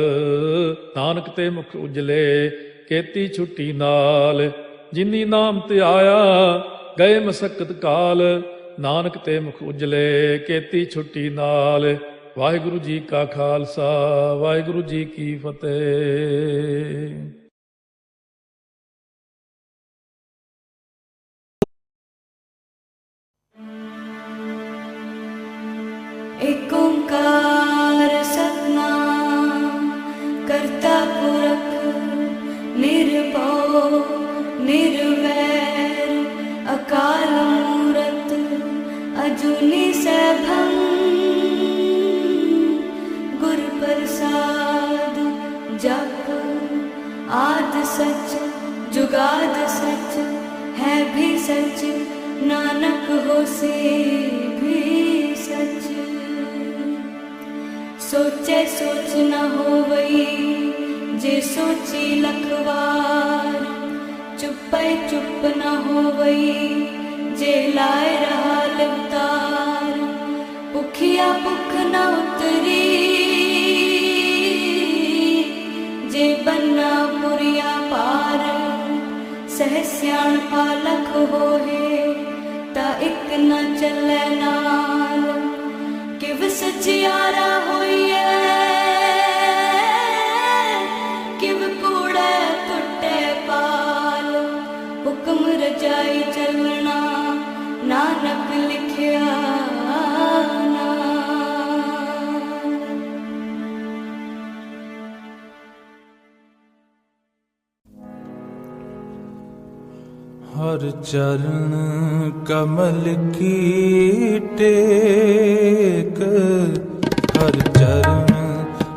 ਨਾਨਕ ਤੇ ਮੁਖ ਉਜਲੇ, ਕੀਤੀ ਛੁੱਟੀ ਨਾਲ। ਜਿਨੀ ਨਾਮ ਧਿਆਇਆ, ਗਏ ਮਸਕਤ ਕਾਲ। ਨਾਨਕ ਤੇ ਮੁਖ ਉਜਲੇ, ਕੀਤੀ ਛੁੱਟੀ ਨਾਲ। ਵਾਹਿਗੁਰੂ ਜੀ ਕਾ ਖਾਲਸਾ, ਵਾਹਿਗੁਰੂ ਜੀ ਕੀ ਫਤਿਹ। ਏਕ ਓੰਕਾਰ ਸਤਿਨਾਮ ਕਰਤਾ ਪੁਰਖ ਨਿਰਭਉ ਨਿਰਵੈਰ ਅਕਾਲ ਮੂਰਤ ਅਜੂਨੀ ਸੈਭੰ ਗੁਰ ਪ੍ਰਸਾਦ ਜਪ ਆਦ ਸਚ ਜੁਗਾਦ ਸਚ ਹੈ ਵੀ ਸਚ ਨਾਨਕ ਹੋਸੀ ਵੀ ਸਚ। सोचे सोच न होवई जे सोची लखवार। चुपै चुप न होवई जे लाए रहा लिवतार। भुखिया भुख न उतरी जे बन्ना पुरिया पार। सह सियाण पालख होए ता इक न चलै नाल। किव सचियारा होइए किव कूड़े टुटे पाल। हुक्म रजाई चलना नानक लिखिया हर चरण कमल की टेक। हर चरण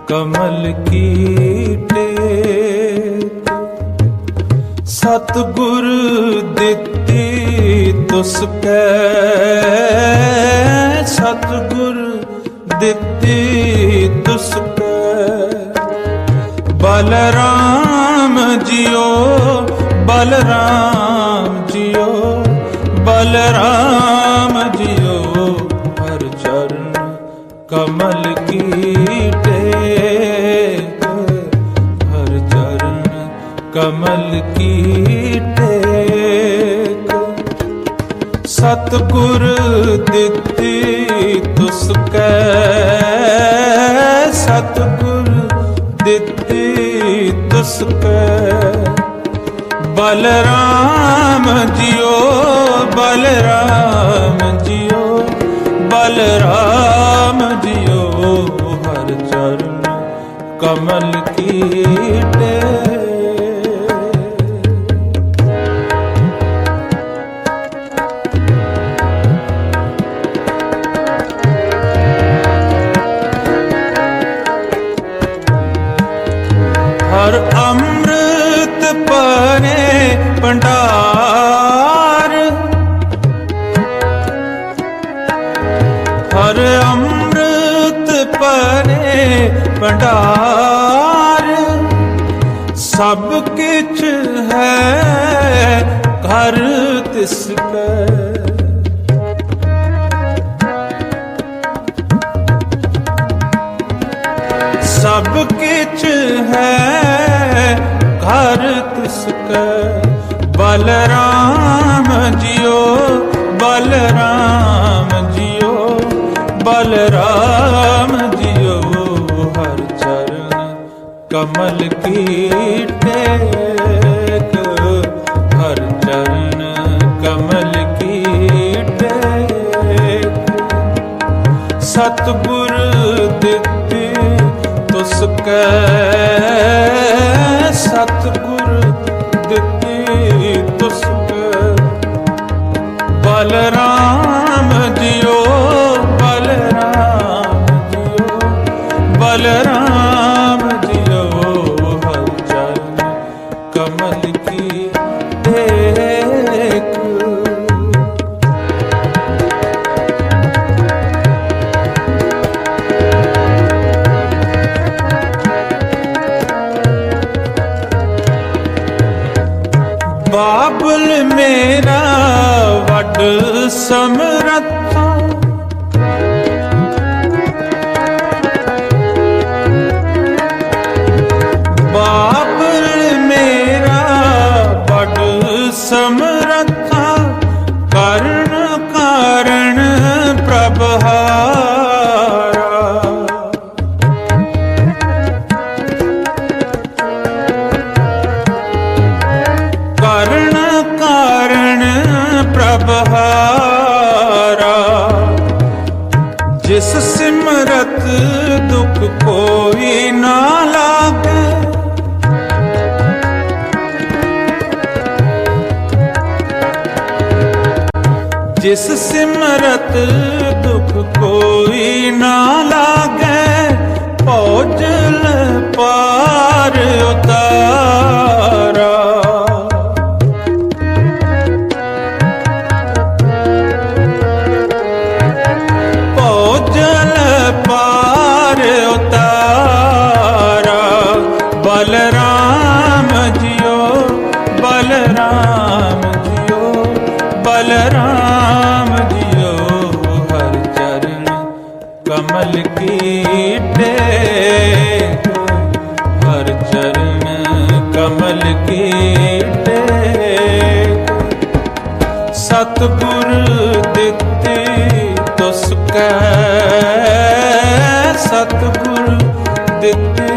कमल की टेक। सतगुर दित्ती तुसकै। सतगुर दित्ती तुसकै। बलराम जियो बलराम जियो बलराम जियो। हर चरण कमल की टेक। हर चरण कमल की टेक। सतगुर दित्ती तुसकै। सतगुर दित्ती तुसकै। बलराम जियो बलराम जियो बलराम जियो। हर चरण कमल की टेक। हर अमृत परे भंडार। हर अमृत परे भंडार। सब किछ है घर तिसकै। सब किछ है घर तिसकै। बलराम जियो बलराम जियो बलराम जियो। हर चरण कमल की टेक। हर चरण कमल की टेक। सतगुर दित्ती तुसकै। सतगुर दित्ती तुसकै। बलराम जियो बलराम जियो बलराम जियो। हर चरण ਬਾਬਲ ਮੇਰਾ ਵੱਡ ਸਮਰੱਥਾ, ਬਾਬਲ ਮੇਰਾ ਵੱਡ ਸਮਰੱਥਾ, ਕਰਨ ਕਾਰਣ ਪ੍ਰਭ ਹਾਰਾ। ਕਰਨ ਕਾਰਣ ਪ੍ਰਭ ਹਾਰਾ, ਜਿਸ ਸਿਮਰਤ ਦੁਖ ਕੋਈ ਨਾ ਲਾਗੇ, ਜਿਸ ਸਿਮਰਤ ਦੁਖ ਕੋਈ ਨਾ ਲਾਗੇ, ਭੋਜਲ ਪਾਰ ਉਤਾਰਾ। ਭੋਜਲ ਪਾਰ ਉਤਾਰਾ, Balram JIO, Balram JIO, Balram JIO, ਹਰ ਚਰਨ ਕਮਲ ਕੀ ਟੇਕ, ਹਰ ਚਰਨ ਕਮਲ ਕੀ ਟੇਕ। ਸਤਿਗੁਰ ਦਿੱਤੀ ਤੁਸ ਕੈ, ਸਤਿਗੁਰ ਦਿੱਤੀ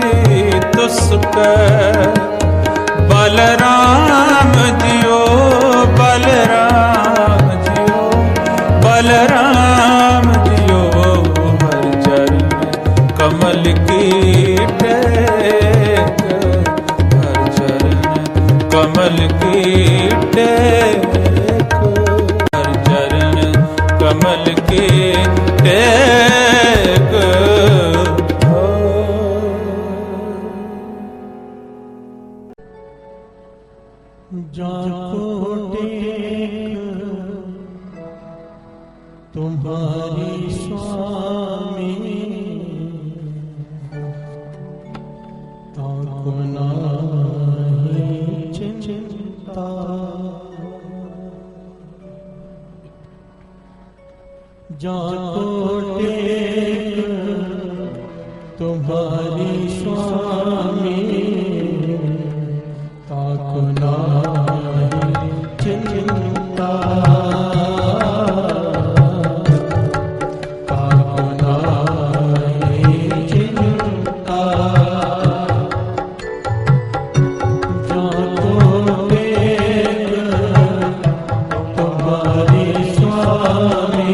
ਤੁਸ ਕੈ, Balram JIO, Balram JIO, Balram JIO, ਹਰ ਚਰਨ ਕਮਲ ਕੀ ਟੇਕ, ਹਰ ਚਰਨ ਕਮਲ ਕੀ ਟੇਕ, ਹਰ ਚਰਨ ਕਮਲ ਕੀ ਟੇਕ। जाको टेक तुम्हारी स्वामी, ताको नाहि चिंता, जाको टेक तुम्हारी स्वामी, ताको नाहि चिंता, ताको नाहि चिंता। जाको टेक तुम्हारी स्वामी,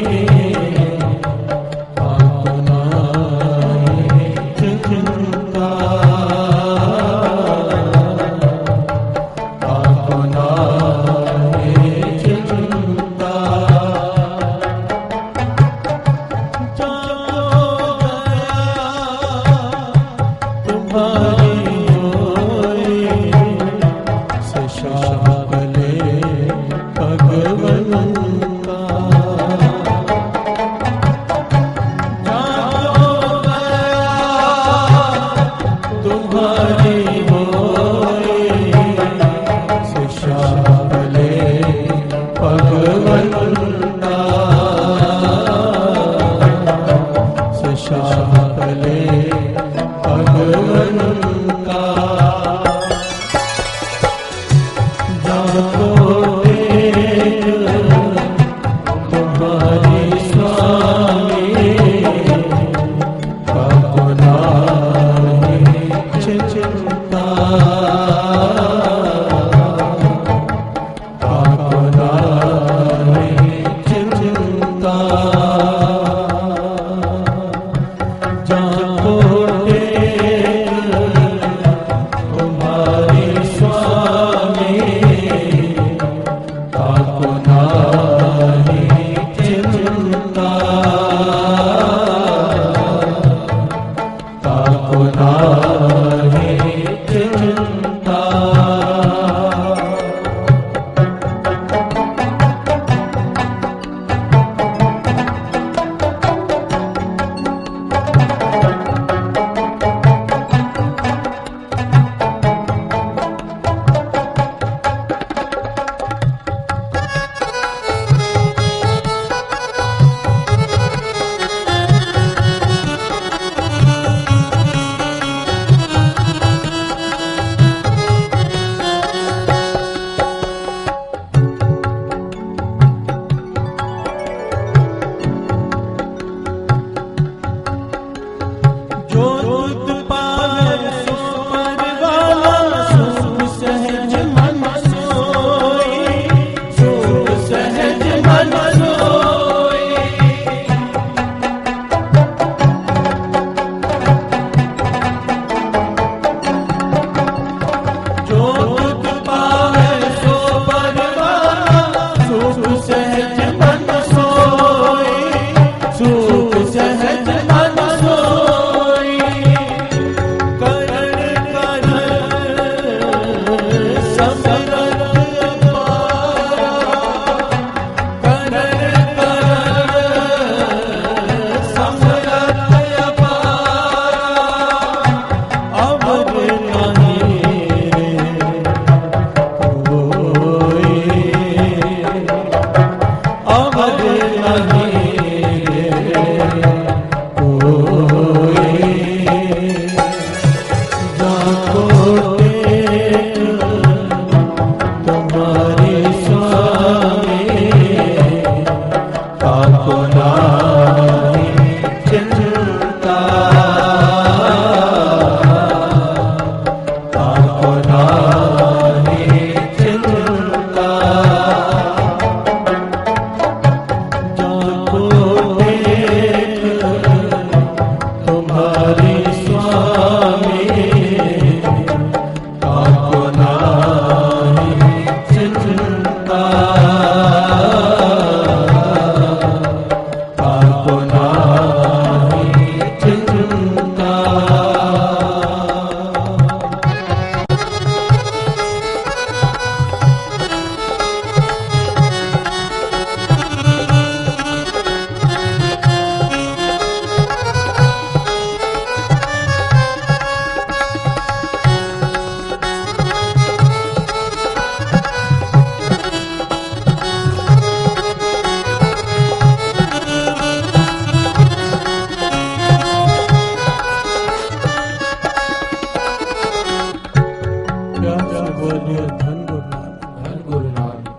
से बोलिए धन गुरु नानक, धन गुरु नानक,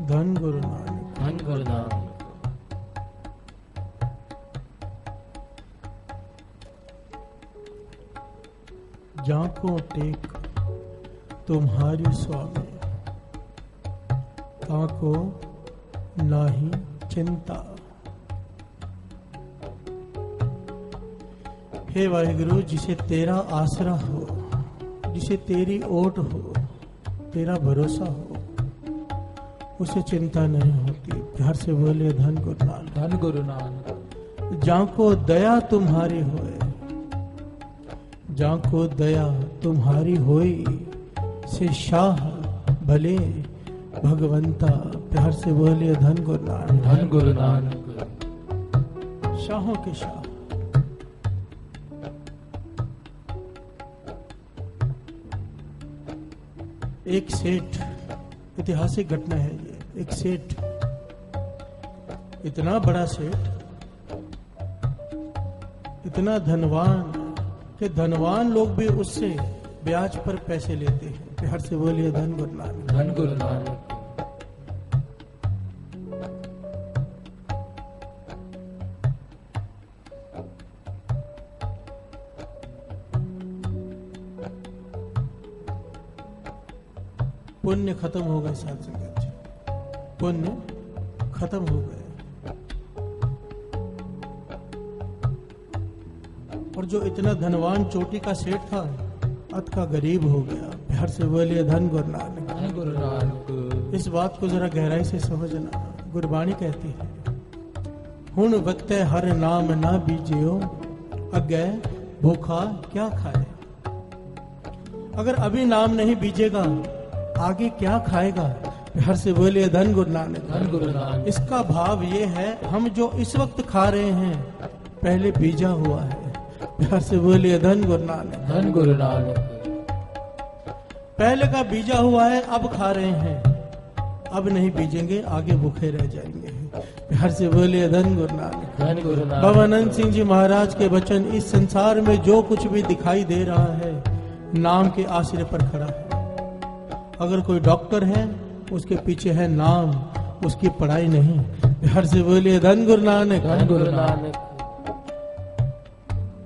धन गुरु नानक। धन गुरु नानक। जाको टेक तुम्हारी स्वामी, ताको नाही चिंता। हे वाहिगुरु, जिसे तेरा आसरा हो, जिसे तेरी ओट हो, तेरा भरोसा हो, उसे चिंता नहीं होती। प्यार से बोले धन गुरु नानक, धन गुरु नानक। जाको दया तुम्हारी होए, जाको दया तुम्हारी होई, से शाह भले भगवंता। प्यार से बोलिए धन गुरु नानक, धन गुरु नानक। शाहों के शाह। एक सेठ, ऐतिहासिक घटना है ये। एक सेठ, इतना बड़ा सेठ, इतना धनवान कि धनवान लोग भी उससे ब्याज पर पैसे लेते हैं। प्यार से बोलिए धन गुरु नानक, धन गुरु नानक। पुण्य खत्म हो गए साथ संगत जी, पुण्य खत्म हो गए। और जो इतना धनवान चोटी का सेठ था, अत का गरीब हो गया। प्यार से बोलिए धन गुरु नानक, धन गुरु नानक। इस बात को जरा गहराई से समझना। गुरबाणी कहती है, हुण वक्ते हर नाम ना बीजियो, अगे भूखा क्या खाए। अगर अभी नाम नहीं बीजेगा, आगे क्या खाएगा। प्यार से बोलिए धन गुरु नानक, धन गुरु नानक। इसका भाव ये है, हम जो इस वक्त खा रहे हैं पहले बीजा हुआ है। प्यार से बोलिए धन गुरु नानक, धन गुरु नानक। पहले का बीजा हुआ है, अब खा रहे हैं, अब नहीं बीजेंगे, आगे भूखे रह जाएंगे। प्यार से बोलिए धन गुरु नानक, धन गुरु नानक। भवानंद सिंह जी महाराज के वचन, इस संसार में जो कुछ भी दिखाई दे रहा है नाम के आश्रय पर खड़ा है। अगर कोई डॉक्टर है, उसके पीछे है नाम, उसकी पढ़ाई नहीं। प्यार से बोलिए धन गुरु नानक, धन गुरु नानक।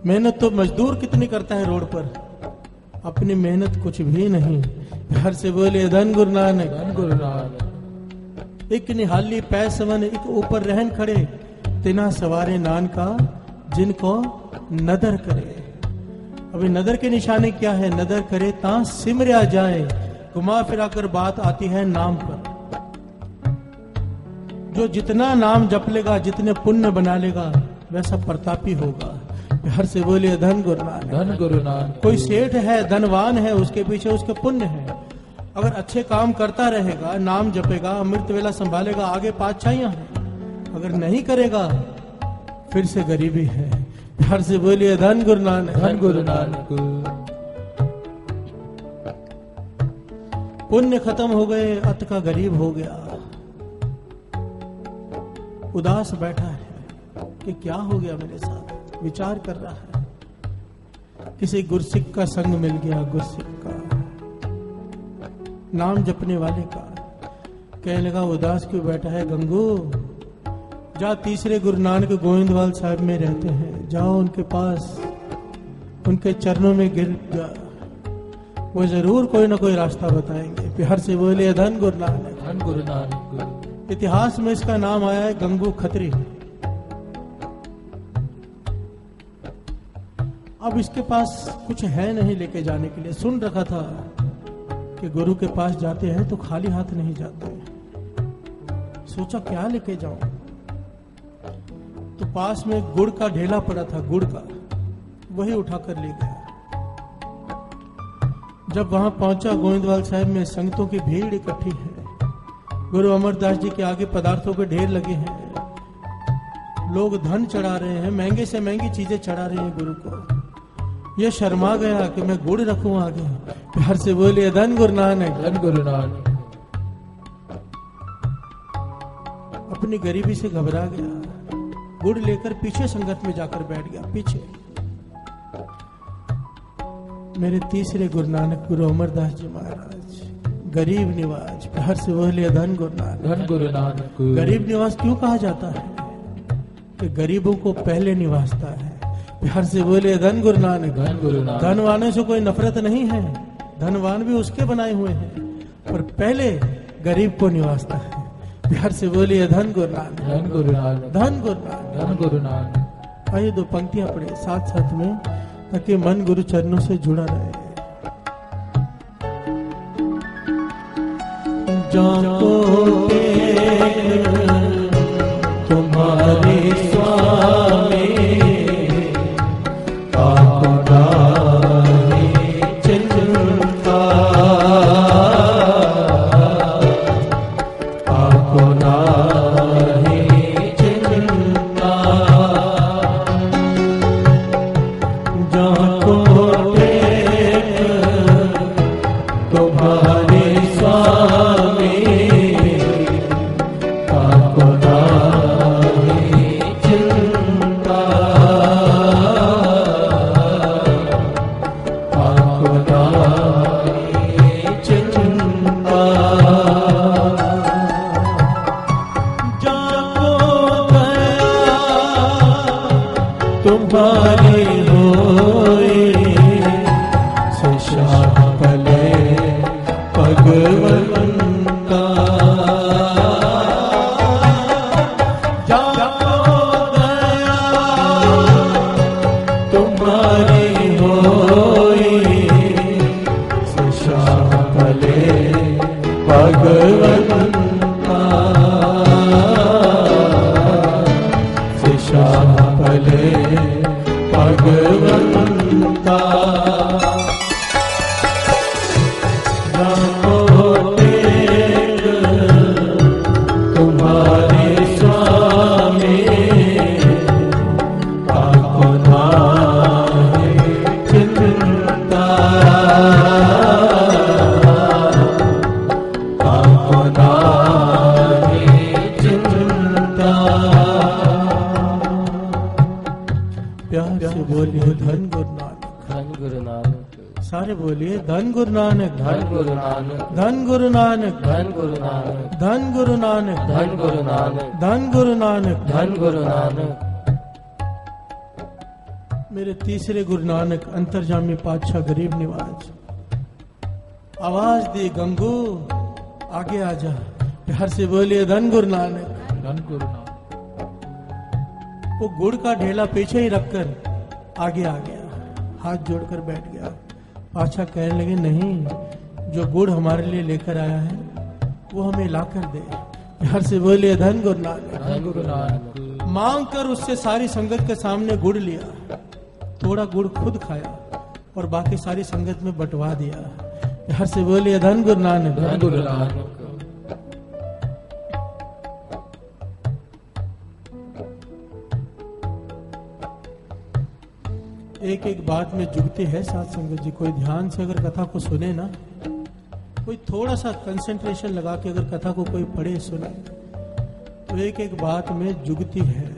मेहनत तो मजदूर कितनी करता है रोड पर, अपनी मेहनत कुछ भी नहीं। प्यार से बोलिए धन गुरु नानक, धन गुरु नानक। एक निहाली पै समन, एक ऊपर रहन खड़े, तिना सवारे नान का, जिनको नदर करे। अभी नदर के निशाने क्या है? नदर करे ता सिमरिया जाए। घुमा फिरा कर बात आती है नाम पर। जो जितना नाम जप लेगा, जितने पुण्य बना लेगा, वैसा प्रतापी होगा। हर से बोलिए धन गुरु नानक, धन गुरु नानक। कोई सेठ है, धनवान है, उसके पीछे उसके पुण्य है। अगर अच्छे काम करता रहेगा, नाम जपेगा, अमृत वेला संभालेगा, आगे पातशाहियां हैं। अगर नहीं करेगा, फिर से गरीबी है। हर से बोलिए धन गुरु नानक, धन गुरु नानक। पुण्य खत्म हो गए, अत का गरीब हो गया। उदास बैठा है कि क्या हो गया मेरे साथ, विचार कर रहा है। किसी गुरसिक का संग मिल गया, गुरसिक का, नाम जपने वाले का। कहने लगा उदास क्यों बैठा है गंगू, जा तीसरे गुरु नानक गोविंदवाल साहब में रहते हैं, जाओ उनके पास, उनके चरणों में गिर जा, वो जरूर कोई ना कोई रास्ता बताएंगे। प्यार से बोले धन गुरु नानक, धन गुरु नानक। इतिहास में इसका नाम आया है गंगू खत्री। अब इसके पास कुछ है नहीं लेके जाने के लिए। सुन रखा था कि गुरु के पास जाते हैं तो खाली हाथ नहीं जाते। सोचा क्या लेके जाऊं, तो पास में गुड़ का ढेला पड़ा था, गुड़ का, वही उठाकर ले गया। जब वहां पहुंचा, गोविंदवाल साहब में संगतों की भीड़ इकट्ठी है। गुरु अमरदास जी के आगे पदार्थों के ढेर लगे हैं, लोग धन चढ़ा रहे हैं, महंगे से महंगी चीजें चढ़ा रहे हैं गुरु को। ये शर्मा गया कि मैं गुड़ रखूं आगे। प्यार से बोलिए धन गुरु नानक, धन गुरु नानक। अपनी गरीबी से घबरा गया, गुड़ लेकर पीछे संगत में जाकर बैठ गया। पीछे मेरे तीसरे गुरु नानक गुरु अमरदास जी महाराज गरीब निवाज, प्यार से बोले धन गुरु नानक। धन गुरु नानक। गरीब निवास क्यों कहा जाता है? कि गरीबों को पहले निवासता है। प्यार से बोले धन गुरु नानक। धन गुरु नानक। धनवानों से कोई नफरत नहीं है, धनवान भी उसके बनाए हुए हैं, पर पहले गरीब को निवासता है। प्यार से बोलिए धन गुरु नानक। धन गुरु नानक। धन गुरु नानक। धन गुरु नानक। आइए दो पंक्तियां पढ़े साथ साथ में, ताकि मन गुरु चरणों से जुड़ा रहे। जाको तुम्हारे स्वामी सारे बोलिए धन गुरु नानक। धन गुरु नानक। धन गुरु नानक। धन गुरु नानक। धन गुरु नानक। धन गुरु नानक। धन गुरु नानक। धन गुरु नानक। मेरे तीसरे गुरु नानक अंतर्जामी पातशाह गरीब निवाज, आवाज दी गंगू आगे आ जा। प्यार से बोलिए धन गुरु नानक। धन गुरु नानक। वो गुड़ का ढेला पीछे ही रखकर आगे आ गया, हाथ जोड़कर बैठ गया। पातशाह कहने लगे नहीं, जो गुड़ हमारे लिए लेकर आया है वो हमें ला कर दे। प्यार से बोलिए धन गुरु नानक। धन गुरु नानक। मांग कर उससे सारी संगत के सामने गुड़ लिया, थोड़ा गुड़ खुद खाया और बाकी सारी संगत में बंटवा दिया। प्यार से बोलिए धन गुरु नानक। धन गुरु नानक। एक एक बात में जुगते हैं साथ संगत जी। कोई ध्यान से अगर कथा को सुने ना, कोई थोड़ा सा कंसंट्रेशन लगा के अगर कथा को कोई पढ़े सुने, तो एक एक बात में जुगती है।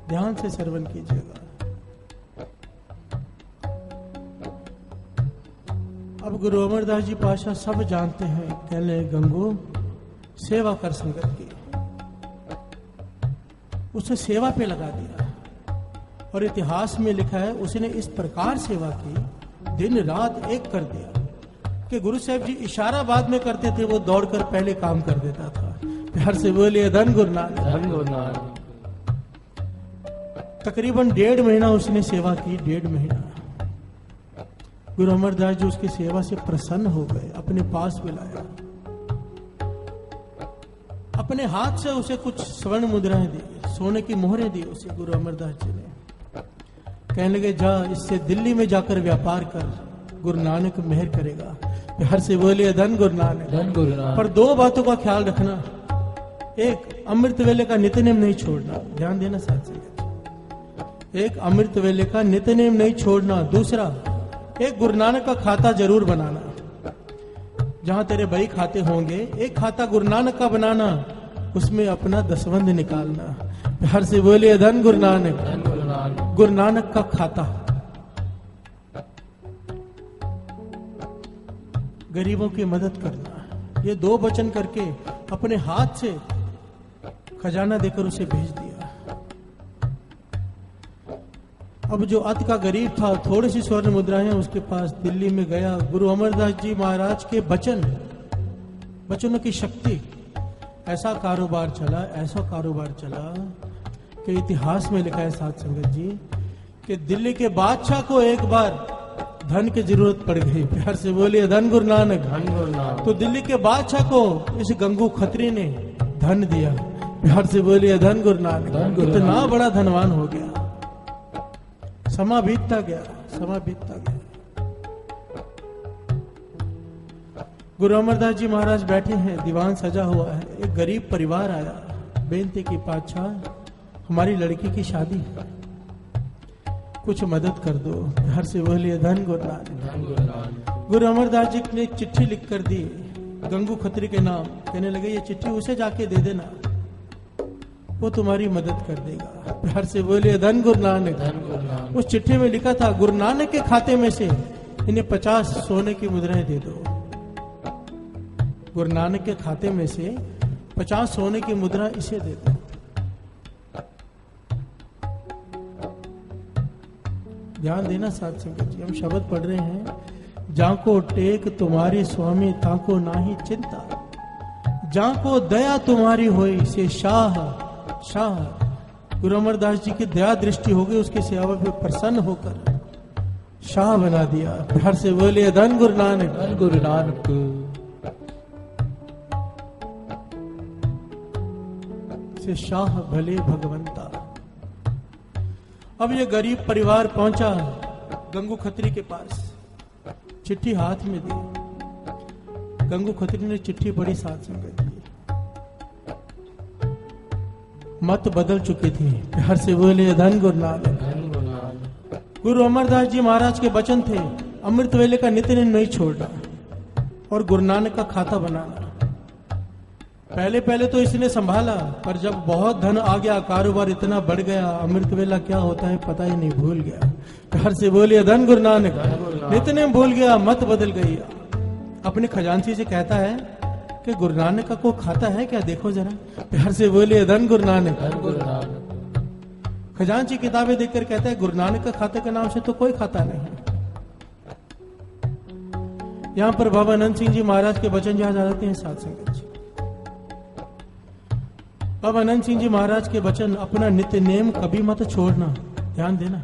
ध्यान से श्रवण कीजिएगा। अब गुरु अमरदास जी पातशाह सब जानते हैं, कहने गंगू सेवा कर संगत की। उसे सेवा पे लगा दिया और इतिहास में लिखा है उसने इस प्रकार सेवा की, दिन रात एक कर दिया कि गुरु साहब जी इशारा बाद में करते थे, वो दौड़कर पहले काम कर देता था। प्यार से बोलिए धन गुरु नानक। धन गुरु नानक। तकरीबन 1.5 महीना उसने सेवा की। 1.5 महीना गुरु अमरदास जी उसकी सेवा से प्रसन्न हो गए, अपने पास बुलाया, अपने हाथ से उसे कुछ स्वर्ण मुद्राएं दी, सोने की मोहरें दी उसे गुरु अमरदास जी ने। कहने लगे जा इससे दिल्ली में जाकर व्यापार कर, गुरु नानक मेहर करेगा। प्यार से बोलिए धन गुरु नानक। धन गुरु नानक। पर 2 बातों का ख्याल रखना, एक अमृत वेले का नित्यनेम नहीं छोड़ना, ध्यान देना साथ से। एक अमृत वेले का नित्यनेम नहीं छोड़ना। दूसरा, एक गुरु नानक का खाता जरूर बनाना। जहां तेरे भाई खाते होंगे, एक खाता गुरु नानक का बनाना, उसमें अपना दसवंध निकालना। प्यार से बोलिए धन गुरु नानक। धन गुरु नानक। गुरु नानक का खाता गरीबों की मदद करना। ये 2 वचन करके अपने हाथ से खजाना देकर उसे भेज दिया। अब जो अत का गरीब था, थोड़ी सी स्वर्ण मुद्राएं उसके पास, दिल्ली में गया। गुरु अमरदास जी महाराज के वचनों की शक्ति, ऐसा कारोबार चला कि इतिहास में लिखा है साध संगत जी कि दिल्ली के बादशाह को एक बार धन की जरूरत पड़ गई। प्यार से बोलिए धन गुरु नानक। धन गुरु नानक। तो दिल्ली के बादशाह को इस गंगू खत्री ने धन दिया। प्यार से बोलिए धन गुरु नानक। इतना बड़ा धनवान हो गया। समा बीतता गया। गुरु अमरदास जी महाराज बैठे हैं, दीवान सजा हुआ है। एक गरीब परिवार आया, बेनती की, पातशाह हमारी लड़की की शादी है, कुछ मदद कर दो। हर से बोलिए धन गुरु नानक। गुरु अमरदास जी ने चिट्ठी लिख कर दी गंगू खत्री के नाम। कहने लगे ये चिट्ठी उसे जाके दे देना, वो तुम्हारी मदद कर देगा। प्यार से बोलिए धन गुरु नानक। उस चिट्ठी में लिखा था गुरु नानक के खाते में से इन्हें 50 सोने की मुद्राएं दे दो। गुरु नानक के खाते में से 50 सोने की मुद्रा इसे दे दो। ध्यान देना साथ संगत जी, हम शब्द पढ़ रहे हैं, जाको टेक तुम्हारी स्वामी ताको नाही चिंता, जाको दया तुम्हारी होई से शाह। गुरु अमरदास जी की दया दृष्टि हो गई, उसकी सेवा पे प्रसन्न होकर शाह बना दिया। प्यार से बोलिए धन गुरु नानक। धन गुरु नानक। से शाह भले भगवंता। अब ये गरीब परिवार पहुंचा गंगू खत्री के पास, चिट्ठी हाथ में दी। गंगू खत्री ने चिट्ठी पढ़ी, साथ संगत जी मत बदल चुकी थी। प्यार से बोले धन गुरु नानक। गुरु अमरदास जी महाराज के वचन थे, अमृत वेले का नित्य नहीं छोड़ना और गुरु नानक का खाता बनाना। पहले तो इसने संभाला, पर जब बहुत धन आ गया, कारोबार इतना बढ़ गया, अमृत वेला क्या होता है पता ही नहीं, भूल गया। प्यार से बोलिए धन गुरु नानक। इतने भूल गया, मत बदल गई। अपने खजांची से कहता है कि गुरु नानक का कोई खाता है क्या, देखो जरा। प्यार से बोलिए धन गुरु नानक। खजांची किताबें देखकर कहता है गुरु नानक का खाते के नाम से तो कोई खाता नहीं। यहाँ पर बाबा अनंत सिंह जी महाराज के वचन याद आ जाते हैं साथ संगत जी। बाबा अनंत सिंह जी महाराज के वचन, अपना नित्य नेम कभी मत छोड़ना। ध्यान देना,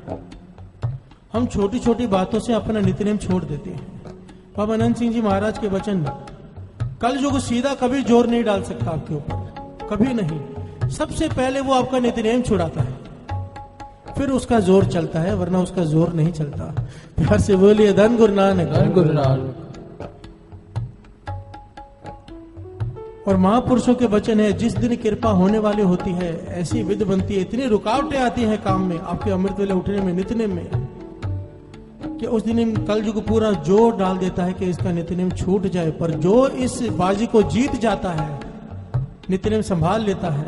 हम छोटी छोटी बातों से अपना नित्य नेम छोड़ देते हैं। बाबा अनंत सिंह जी महाराज के वचन, कल जो सीधा कभी जोर नहीं डाल सकता आपके ऊपर, कभी नहीं। सबसे पहले वो आपका नित्य नेम छुड़ाता है, फिर उसका जोर चलता है, वरना उसका जोर नहीं चलता। प्यार से बोलिए धन गुरु नानक। धन गुरु नानक। और महापुरुषों के वचन है, जिस दिन कृपा होने वाली होती है ऐसी विध बनती है, इतनी रुकावटें आती हैं काम में, आपके अमृत वेले उठने में, नित्यनेम में, कि उस दिन कलयुग पूरा जोर डाल देता है कि इसका नित्यनेम छूट जाए। पर जो इस बाजी को जीत जाता है, नित्यनेम संभाल लेता है,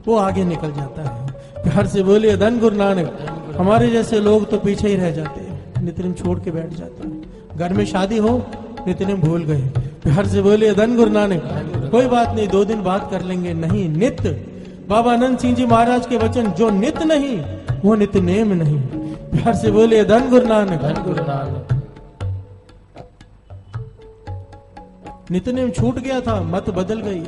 वो आगे निकल जाता है। प्यार से बोलिए धन गुरु नानक। हमारे जैसे लोग तो पीछे ही रह जाते हैं, नित्यनेम छोड़ के बैठ जाते हैं। घर में शादी हो, नित्यनेम भूल गए। प्यार से बोलिए धन गुरु नानक। कोई बात नहीं, 2 दिन बात कर लेंगे। नहीं, नित्य। बाबा अनंत सिंह जी महाराज के वचन, जो नित्य नहीं वो नित्य नेम नहीं। प्यार से बोलिए धन गुरु नानक। धन गुरु नानक। नित्य नेम छूट गया था, मत बदल गई।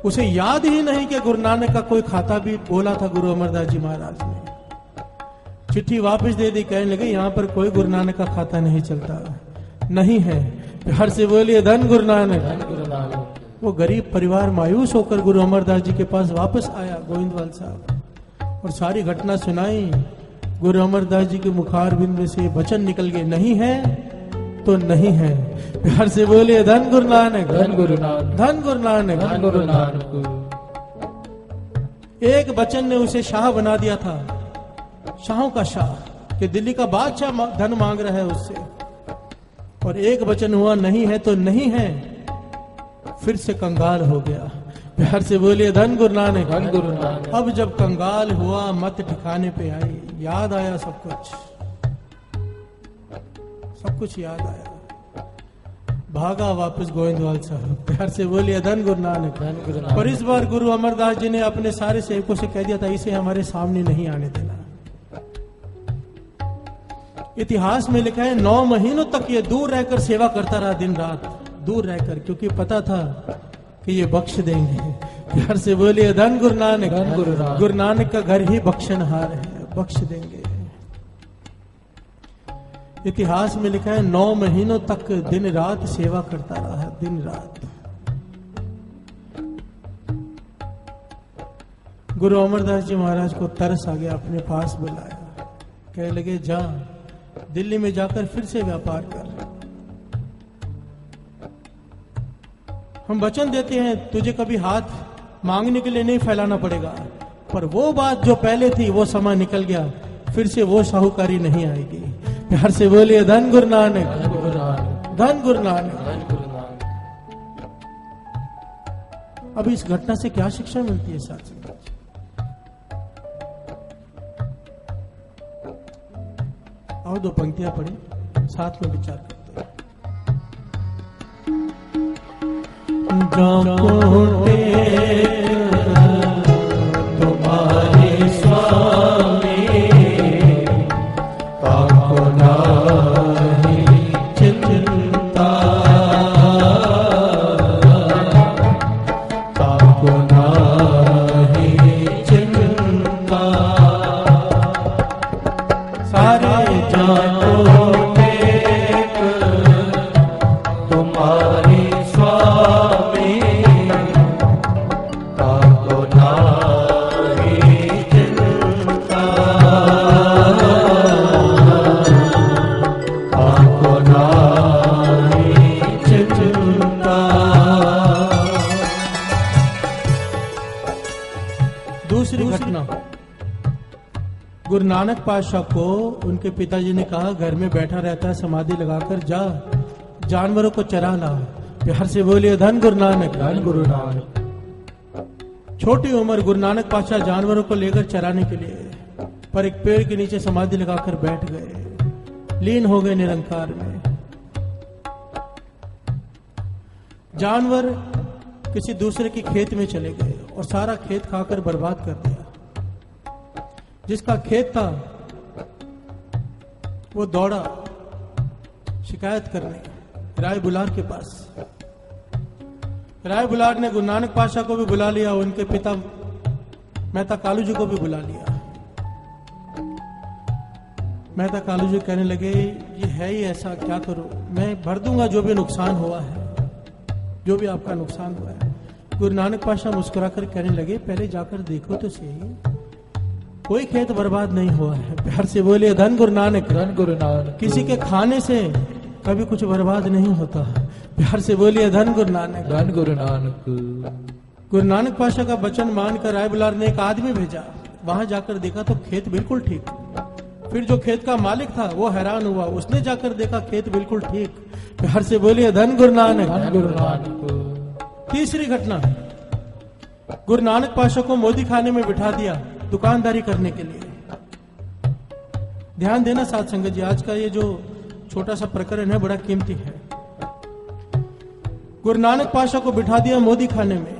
उसे याद ही नहीं कि गुरु नानक का कोई खाता भी बोला था गुरु अमरदास जी महाराज ने। चिट्ठी वापस दे दी, कहने लगे यहाँ पर कोई गुरु नानक का खाता नहीं चलता, नहीं है। प्यार से बोलिए धन गुरु नानक। धन गुरु नानक। वो गरीब परिवार मायूस होकर गुरु अमरदास जी के पास वापस आया, गोविंदवाल साहब, और सारी घटना सुनाई। गुरु अमरदास जी के मुखारबिंद में से वचन निकल गए, नहीं है तो नहीं है। प्यार से बोलिए धन गुरु नानक। धन गुरु नानक। धन गुरु नानक। धन गुरु नानक। एक वचन ने उसे शाह बना दिया था, शाहों का शाह, कि दिल्ली का बादशाह धन मांग रहा है उससे। और एक वचन हुआ, नहीं है तो नहीं है, फिर से कंगाल हो गया। प्यार से बोलिए धन गुरु नानक। धन गुरु नानक। अब जब कंगाल हुआ, मत ठिकाने पे आई, याद आया सब कुछ, सब कुछ याद आया। भागा वापस गोविंदवाल साहब। प्यार से बोलिए धन गुरु नानक। धन गुरु नानक। पर इस बार गुरु अमरदास जी ने अपने सारे सेवकों से कह दिया था इसे हमारे सामने नहीं आने देना। इतिहास में लिखा है 9 महीनों तक ये दूर रहकर सेवा करता रहा, दिन रात दूर रहकर, क्योंकि पता था कि ये बख्श देंगे। प्यार से बोलिए धन गुरु नानक। धन गुरु नानक। गुरु नानक का घर ही बख्शनहार है, बख्श देंगे। इतिहास में लिखा है 9 महीनों तक दिन रात सेवा करता रहा है, दिन रात। गुरु अमरदास जी महाराज को तरस आ गया, अपने पास बुलाया, कह लगे जा दिल्ली में जाकर फिर से व्यापार कर। हम वचन देते हैं तुझे कभी हाथ मांगने के लिए नहीं फैलाना पड़ेगा, पर वो बात जो पहले थी वो समय निकल गया, फिर से वो साहूकारी नहीं आएगी। प्यार से बोलिए धन गुरु नानक। धन गुरु नानक। धन गुरु नानक। धन गुरु नानक। अब इस घटना से क्या शिक्षा मिलती है साथ संगत? और 2 पंक्तियां पढ़े, साथ में विचार करते हैं। तुम्हारे स्वामी ताको नाही चिंता, ताको नाही चिंता, सारे जातो टेक तुम्हारे स्वामी ताको नाही चिंता, ताको नाही चिंता। दूसरी घटना, गुरु नानक पातशाह को उनके पिताजी ने कहा घर में बैठा रहता है, समाधि लगाकर जा जानवरों को चरा ला। प्यार से बोलिए धन गुरु नानक। धन गुरु नानक। छोटी उम्र गुरु नानक पातशाह जानवरों को लेकर चराने के लिए पर एक पेड़ के नीचे समाधि लगाकर बैठ गए, लीन हो गए निरंकार में। जानवर किसी दूसरे के खेत में चले गए और सारा खेत खाकर बर्बाद कर दिया। जिसका खेत था वो दौड़ा शिकायत करने राय बुलार के पास। राय बुलार ने गुरु नानक पातशाह को भी बुला लिया, उनके पिता मेहता कालू जी को भी बुला लिया। मेहता कालू जी कहने लगे ये है ही ऐसा, क्या करूं, मैं भर दूंगा जो भी नुकसान हुआ है, जो भी आपका नुकसान हुआ है। गुरु नानक पातशाह मुस्कुराकर कहने लगे पहले जाकर देखो तो सही, कोई खेत बर्बाद नहीं हुआ है। प्यार से बोलिए धन गुरु नानक। धन गुरु नानक। किसी के खाने से कभी कुछ बर्बाद नहीं होता। प्यार से बोलिए धन गुरु नानक। धन गुरु नानक। गुरु नानक पातशाह का वचन मानकर राय बुलार ने एक आदमी भेजा, वहां जाकर देखा तो खेत बिल्कुल ठीक। फिर जो खेत का मालिक था वो हैरान हुआ, उसने जाकर देखा खेत बिल्कुल ठीक। प्यार से बोलिए धन गुरु नानक। धन गुरु नानक। तीसरी घटना, गुरु नानक पातशाह को मोदी खाने में बिठा दिया दुकानदारी करने के लिए। ध्यान देना साथ संगत जी, आज का ये जो छोटा सा प्रकरण है बड़ा कीमती है। गुरु नानक पातशाह को बिठा दिया मोदी खाने में।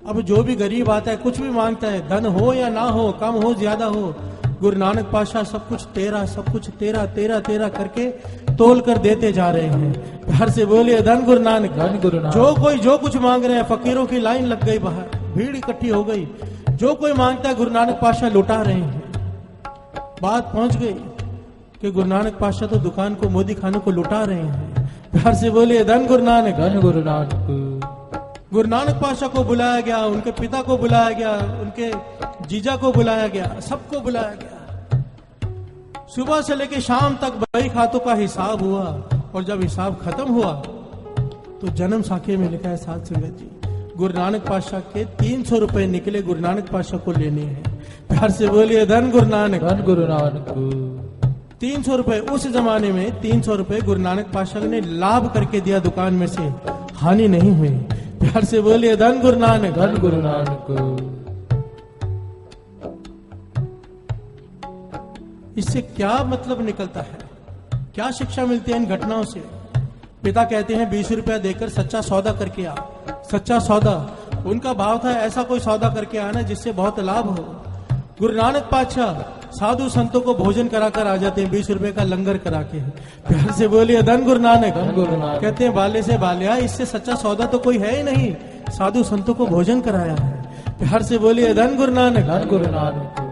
अब जो भी गरीब आता है, कुछ भी मांगता है, धन हो या ना हो, कम हो ज्यादा हो, गुरु नानक पातशाह सब कुछ तेरा, सब कुछ तेरा तेरा तेरा करके तोल कर देते जा रहे हैं। प्यार से बोलिए धन गुरु नानक। धन गुरु नानक। जो कोई जो कुछ मांग रहे हैं, फकीरों की लाइन लग गई बाहर, भीड़ इकट्ठी हो गई, जो कोई मांगता है गुरु नानक पातशाह लुटा रहे हैं। बात पहुंच गई कि गुरु नानक पातशाह तो दुकान को, मोदी खाने को लुटा रहे हैं। प्यार से बोलिए धन गुरु नानक। धन गुरु नानक। गुरु नानक पातशाह को बुलाया गया, उनके पिता को बुलाया गया, उनके जीजा को बुलाया गया, सबको बुलाया गया। सुबह से लेकर शाम तक बही खातों का हिसाब हुआ, और जब हिसाब खत्म हुआ तो जन्म साखे में लिखा है साथ संगत जी, गुरु नानक पातशाह के 300 रुपए निकले, गुरु नानक पातशाह को लेने हैं। प्यार से बोलिए धन गुरु नानक। धन गुरु नानक। 300 रुपए उस जमाने में 300 रुपए गुरु नानक पातशाह ने लाभ करके दिया, दुकान में से हानि नहीं हुई। प्यार से बोलिए धन गुरु नानक। धन गुरु नानक। इससे क्या मतलब निकलता है, क्या शिक्षा मिलती है इन घटनाओं से? पिता कहते हैं 20 रुपया देकर सच्चा सौदा करके आ। सच्चा सौदा, उनका भाव था ऐसा कोई सौदा करके आना जिससे बहुत लाभ हो। गुरु नानक पातशाह साधु संतों को भोजन कराकर आ जाते हैं, 20 रुपए का लंगर करा के। प्यार से बोलिए धन गुरु नानक। कहते हैं बाले से बाल्या, इससे सच्चा सौदा तो कोई है ही नहीं, साधु संतों को भोजन कराया है। प्यार से बोलिए धन गुरु नानक। धन गुरु नानक।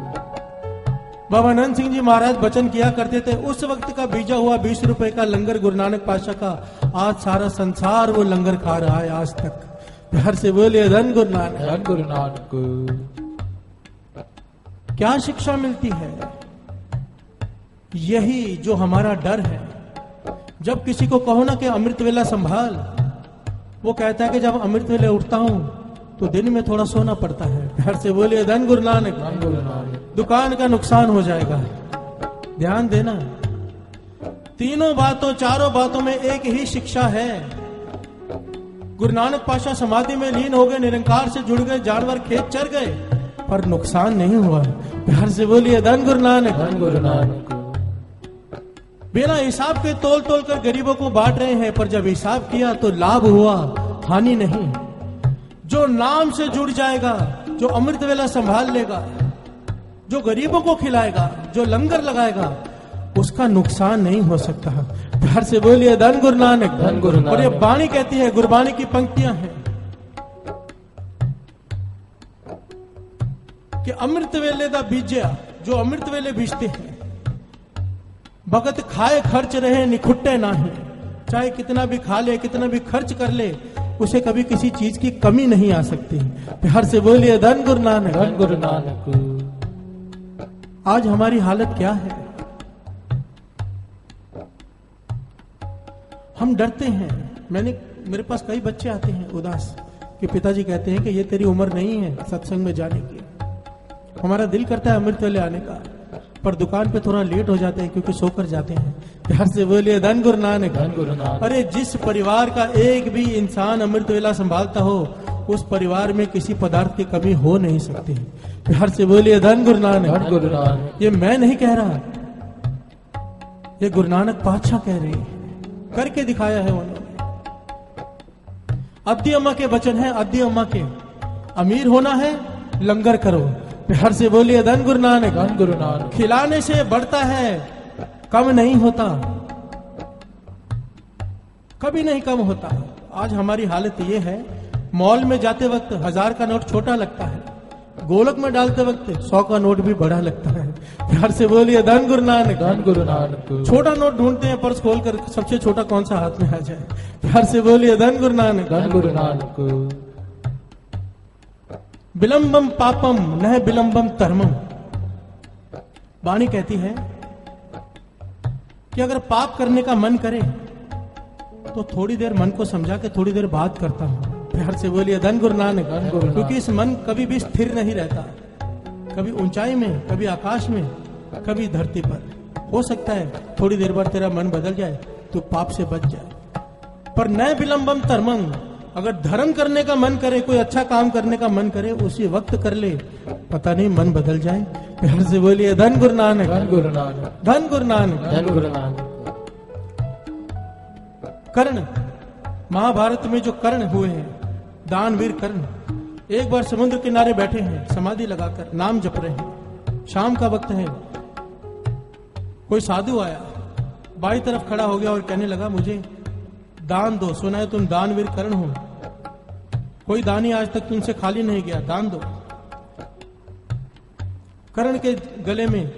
बाबा नंद सिंह जी महाराज वचन किया करते थे, उस वक्त का बीजा हुआ 20 रुपए का लंगर गुरु नानक पातशाह का आज सारा संसार वो लंगर खा रहा है आज तक। प्यार से बोलिए धन गुरु नानक। धन गुरु नानक। क्या शिक्षा मिलती है? यही जो हमारा डर है। जब किसी को कहो ना कि अमृत वेला संभाल, वो कहता है कि जब अमृत वेले उठता हूं तो दिन में थोड़ा सोना पड़ता है। प्यार से बोलिए धन गुरु नानक। धन गुरु नानक। दुकान का नुकसान हो जाएगा। ध्यान देना, तीनों बातों चारों बातों में एक ही शिक्षा है। गुरु नानक पातशाह समाधि में लीन हो गए, निरंकार से जुड़ गए, जानवर खेत चर गए, पर नुकसान नहीं हुआ। प्यार से बोलिए धन गुरु नानक। धन गुरु नानक। बिना हिसाब के तोल तोल कर गरीबों को बांट रहे हैं, पर जब हिसाब किया तो लाभ हुआ, हानि नहीं। जो नाम से जुड़ जाएगा, जो अमृत वेला संभाल लेगा, जो गरीबों को खिलाएगा, जो लंगर लगाएगा, उसका नुकसान नहीं हो सकता। प्यार से बोलिए धन गुरु नानक। धन गुरु नानक। और ये बाणी कहती है, गुरबाणी की पंक्तियां हैं कि अमृत वेले दा बीजिया, जो अमृत वेले बीजते हैं, भगत खाए खर्च रहे निखुट्टे नाही। चाहे कितना भी खा ले, कितना भी खर्च कर ले, उसे कभी किसी चीज की कमी नहीं आ सकती। प्यार से बोलिए धन गुरु नानक। धन गुरु नानक। आज हमारी हालत क्या है? हम डरते हैं। मेरे पास कई बच्चे आते हैं उदास कि पिताजी कहते हैं कि ये तेरी उम्र नहीं है सत्संग में जाने की। हमारा दिल करता है अमृत वेले आने का, पर दुकान पे थोड़ा लेट हो जाते हैं क्योंकि सोकर जाते हैं। प्यार से बोलिए धन गुरु नानक। धन गुरु नानक। अरे जिस परिवार का एक भी इंसान अमृत वेला संभालता हो, उस परिवार में किसी पदार्थ की कमी हो नहीं सकती। प्यार से बोलिए धन गुरु नानक। धन गुरु नानक। ये मैं नहीं कह रहा, ये गुरु नानक पातशाह कह रहे हैं, करके दिखाया है उन्होंने। अद्दी अम्मा के वचन है, अद्दी अम्मा के, अमीर होना है लंगर करो। प्यार से बोलिए धन गुरु नानक। धन गुरु नानक। खिलाने से बढ़ता है, कम नहीं होता, कभी नहीं कम होता। आज हमारी हालत ये है, मॉल में जाते वक्त 1000 का नोट छोटा लगता है, गोलक में डालते वक्त 100 का नोट भी बड़ा लगता है। प्यार से बोलिए धन गुरु नानक। धन गुरु नानक। छोटा नोट ढूंढते हैं पर्स खोलकर, सबसे छोटा कौन सा हाथ में आ जाए। प्यार से बोलिए धन गुरु नानक। धन गुरु नानक। विलंबम पापम न विलंबम धर्मम। वाणी कहती है कि अगर पाप करने का मन करे तो थोड़ी देर मन को समझा के थोड़ी देर बात करता हूं। प्यार से बोलिए धन गुरु नानक। धन गुरु नानक। क्योंकि इस मन कभी भी स्थिर नहीं रहता, कभी ऊंचाई में, कभी आकाश में, कभी धरती पर। हो सकता है थोड़ी देर बाद तेरा मन बदल जाए तो पाप से बच जाए, पर न विलंबम धर्मम। अगर धर्म करने का मन करे, कोई अच्छा काम करने का मन करे, उसी वक्त कर ले, पता नहीं मन बदल जाए। प्यार से बोलिए धन गुरु नानक। धन गुरु नानक। धन गुरु नानक। धन गुरु नानक। कर्ण, महाभारत में जो कर्ण हुए हैं, दानवीर कर्ण, एक बार समुद्र किनारे बैठे हैं, समाधि लगाकर नाम जप रहे हैं। शाम का वक्त है, कोई साधु आया, बाई तरफ खड़ा हो गया और कहने लगा, मुझे दान दो, सुना है तुम दानवीर कर्ण हो, कोई दानी आज तक तुमसे खाली नहीं गया, दान दो। कर्ण के गले में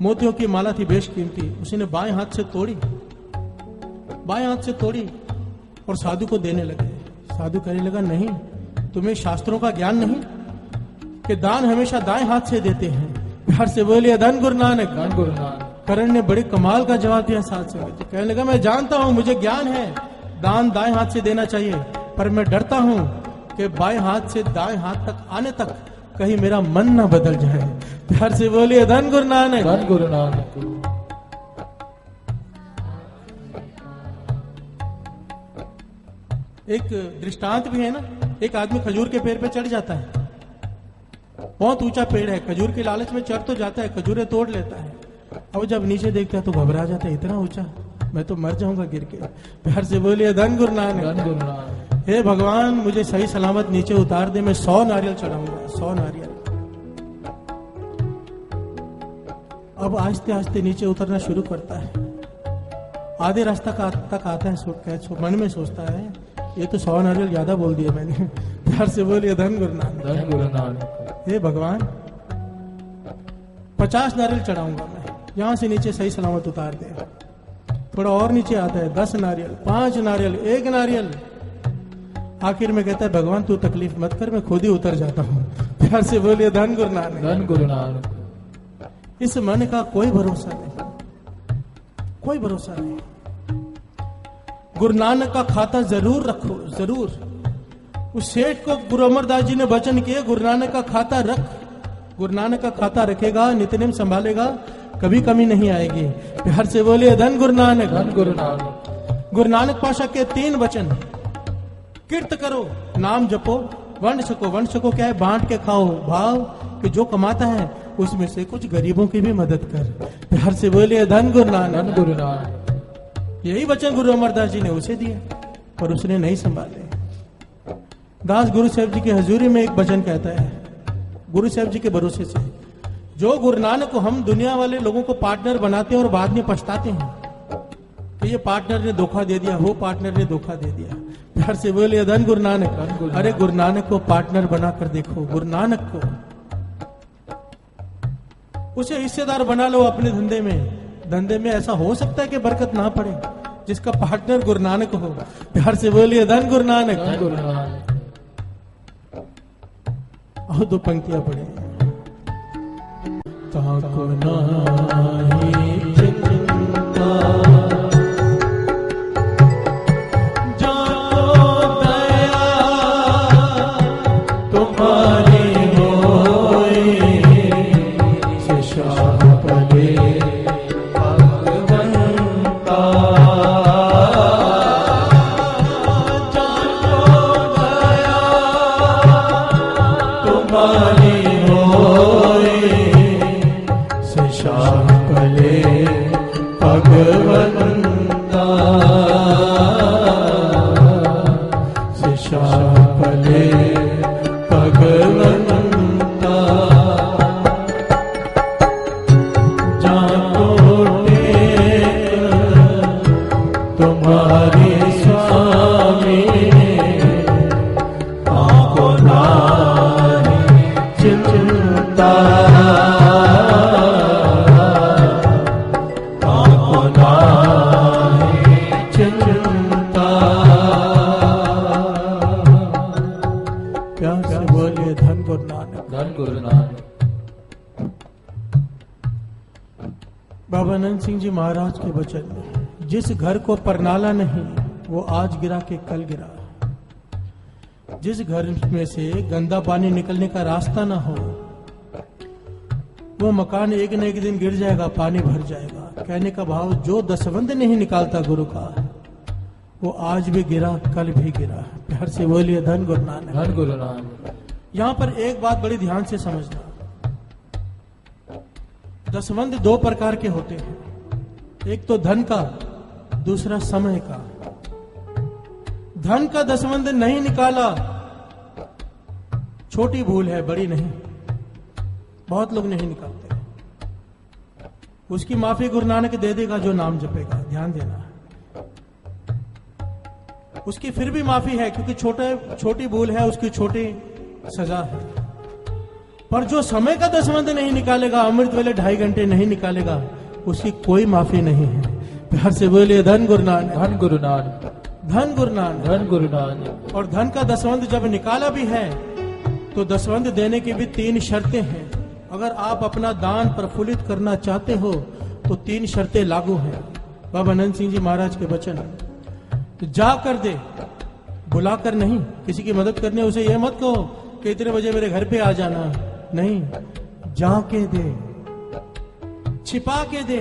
मोतियों की माला थी बेशकीमती, उसने बाएं हाथ से तोड़ी, बाएं हाथ से तोड़ी और साधु को देने लगे। साधु कहने लगा, नहीं, तुम्हें शास्त्रों का ज्ञान नहीं कि दान हमेशा दाएं हाथ से देते हैं। प्यार से बोलिए धन गुरु नानक। धन गुरु नानक। कर्ण ने बड़े कमाल का जवाब दिया साथ से। तो कहने लगा, मैं जानता हूं, मुझे ज्ञान है, दान दाएं हाथ से देना चाहिए, पर मैं डरता हूं कि बाएं हाथ से दाएं हाथ तक आने तक कहीं मेरा मन ना बदल जाए। प्यार से बोलिए धन गुरु नानक। धन गुरु नानक। एक दृष्टांत भी है ना, एक आदमी खजूर के पेड़ पे चढ़ जाता है, बहुत ऊंचा पेड़ है, खजूर के लालच में चढ़ तो जाता है, खजूरें तोड़ लेता है। अब जब नीचे देखता है तो घबरा जाता है, इतना ऊंचा, मैं तो मर जाऊंगा गिर के। प्यार से बोलिए धन गुरु नानक। धन गुरु नानक। हे भगवान मुझे सही सलामत नीचे उतार दे, मैं 100 नारियल चढ़ाऊंगा, 100 नारियल। अब आहिस्ते आहिस्ते नीचे उतरना शुरू करता है। आधे रास्ता तक आता है, मन में सोचता है ये तो 100 नारियल ज्यादा बोल दिया मैंने। प्यार से बोलिए धन गुरु नानक। धन गुरु नानक। हे भगवान 50 नारियल चढ़ाऊंगा मैं, यहां से नीचे सही सलामत उतार दे। थोड़ा और नीचे आता है, 10 नारियल, 5 नारियल, 1 नारियल। आखिर में कहता है भगवान तू तकलीफ मत कर, मैं खुद ही उतर जाता हूं। प्यार से बोलिए धन गुरु नानक। धन गुरु नानक। इस मन का कोई भरोसा नहीं, कोई भरोसा नहीं। गुरु नानक का खाता जरूर रखो, जरूर। उस सेठ को गुरु अमरदास जी ने वचन किए, गुरु नानक का खाता रख। गुरु नानक का खाता रखेगा, नित्यनेम संभालेगा, कभी कमी नहीं आएगी। प्यार से बोलिए धन गुरु नानक। धन गुरु नानक। गुरु नानक पाशा के 3 वचन, कीर्त करो, नाम जपो, वंड सको। वंड सको क्या है? बांट के खाओ। भाव कि जो कमाता है उसमें से कुछ गरीबों की भी मदद कर। प्यार से बोलिए धन गुरु नानक। धन गुरु नानक। यही वचन गुरु अमरदास जी ने उसे दिया, पर उसने नहीं संभाले। दास गुरु साहब जी की हजूरी में एक वचन कहता है, गुरु साहब जी के भरोसे से, जो गुरु नानक को हम दुनिया वाले लोगों को पार्टनर बनाते हैं और बाद में पछताते हैं कि ये पार्टनर ने धोखा दे दिया, वो पार्टनर ने धोखा दे दिया। प्यार से बोलिए धन गुरु नानक। अरे गुरु नानक को पार्टनर बनाकर देखो, गुरु नानक को उसे हिस्सेदार बना लो अपने धंधे में। धंधे में ऐसा हो सकता है कि बरकत ना पड़े, जिसका पार्टनर गुरु नानक हो। प्यार से बोलिए धन गुरु नानक। धन गुरु नानक। और 2 पंक्तियां पढ़े। ताको नाही चिंता, जाको दया तुम्हारी होए, से शाह पले भगवंता। जाको दया तुम्हारी होए, से शाह पले भगवंता। से शाह पले भगवंता। जाको टेक तुम्हारी स्वामी, आंखों नारी चिंता। आंखों नारी चिंता। प्यार से बोलिए धन गुरु नानक। धन गुरु नानक। बाबा नंद सिंह जी महाराज के वचन में, जिस घर को परनाला नहीं वो आज गिरा के कल गिरा। जिस घर में से गंदा पानी निकलने का रास्ता ना हो, वो मकान एक न एक दिन गिर जाएगा, पानी भर जाएगा। कहने का भाव, जो दसवंध नहीं निकालता गुरु का, वो आज भी गिरा, कल भी गिरा। प्यार से बोलिए धन गुरु नानक। धन गुरु नानक। यहां पर एक बात बड़ी ध्यान से समझना, दसवंध 2 प्रकार के होते हैं, एक तो धन का, दूसरा समय का। धन का दसवंध नहीं निकाला, छोटी भूल है, बड़ी नहीं। बहुत लोग नहीं निकालते, उसकी माफी गुरु नानक दे देगा जो नाम जपेगा। ध्यान देना, उसकी फिर भी माफी है, क्योंकि छोटी भूल है, उसकी छोटी सजा है। पर जो समय का दसवंध नहीं निकालेगा, अमृत वेले 2.5 घंटे नहीं निकालेगा, उसकी कोई माफी नहीं है। प्यार से बोलिए धन गुरु नानक। धन गुरु नानक। धन गुरु नानक। धन गुरु नानक। और धन का दसवंध जब निकाला भी है, तो दसवंध देने की भी 3 शर्तें हैं। अगर आप अपना दान प्रफुल्लित करना चाहते हो तो 3 शर्तें लागू हैं। बाबा नंद सिंह जी महाराज के वचन, जा कर दे, बुलाकर नहीं। किसी की मदद करने उसे यह मत कहो कि इतने बजे मेरे घर पे आ जाना, नहीं, जाके दे, छिपा के दे,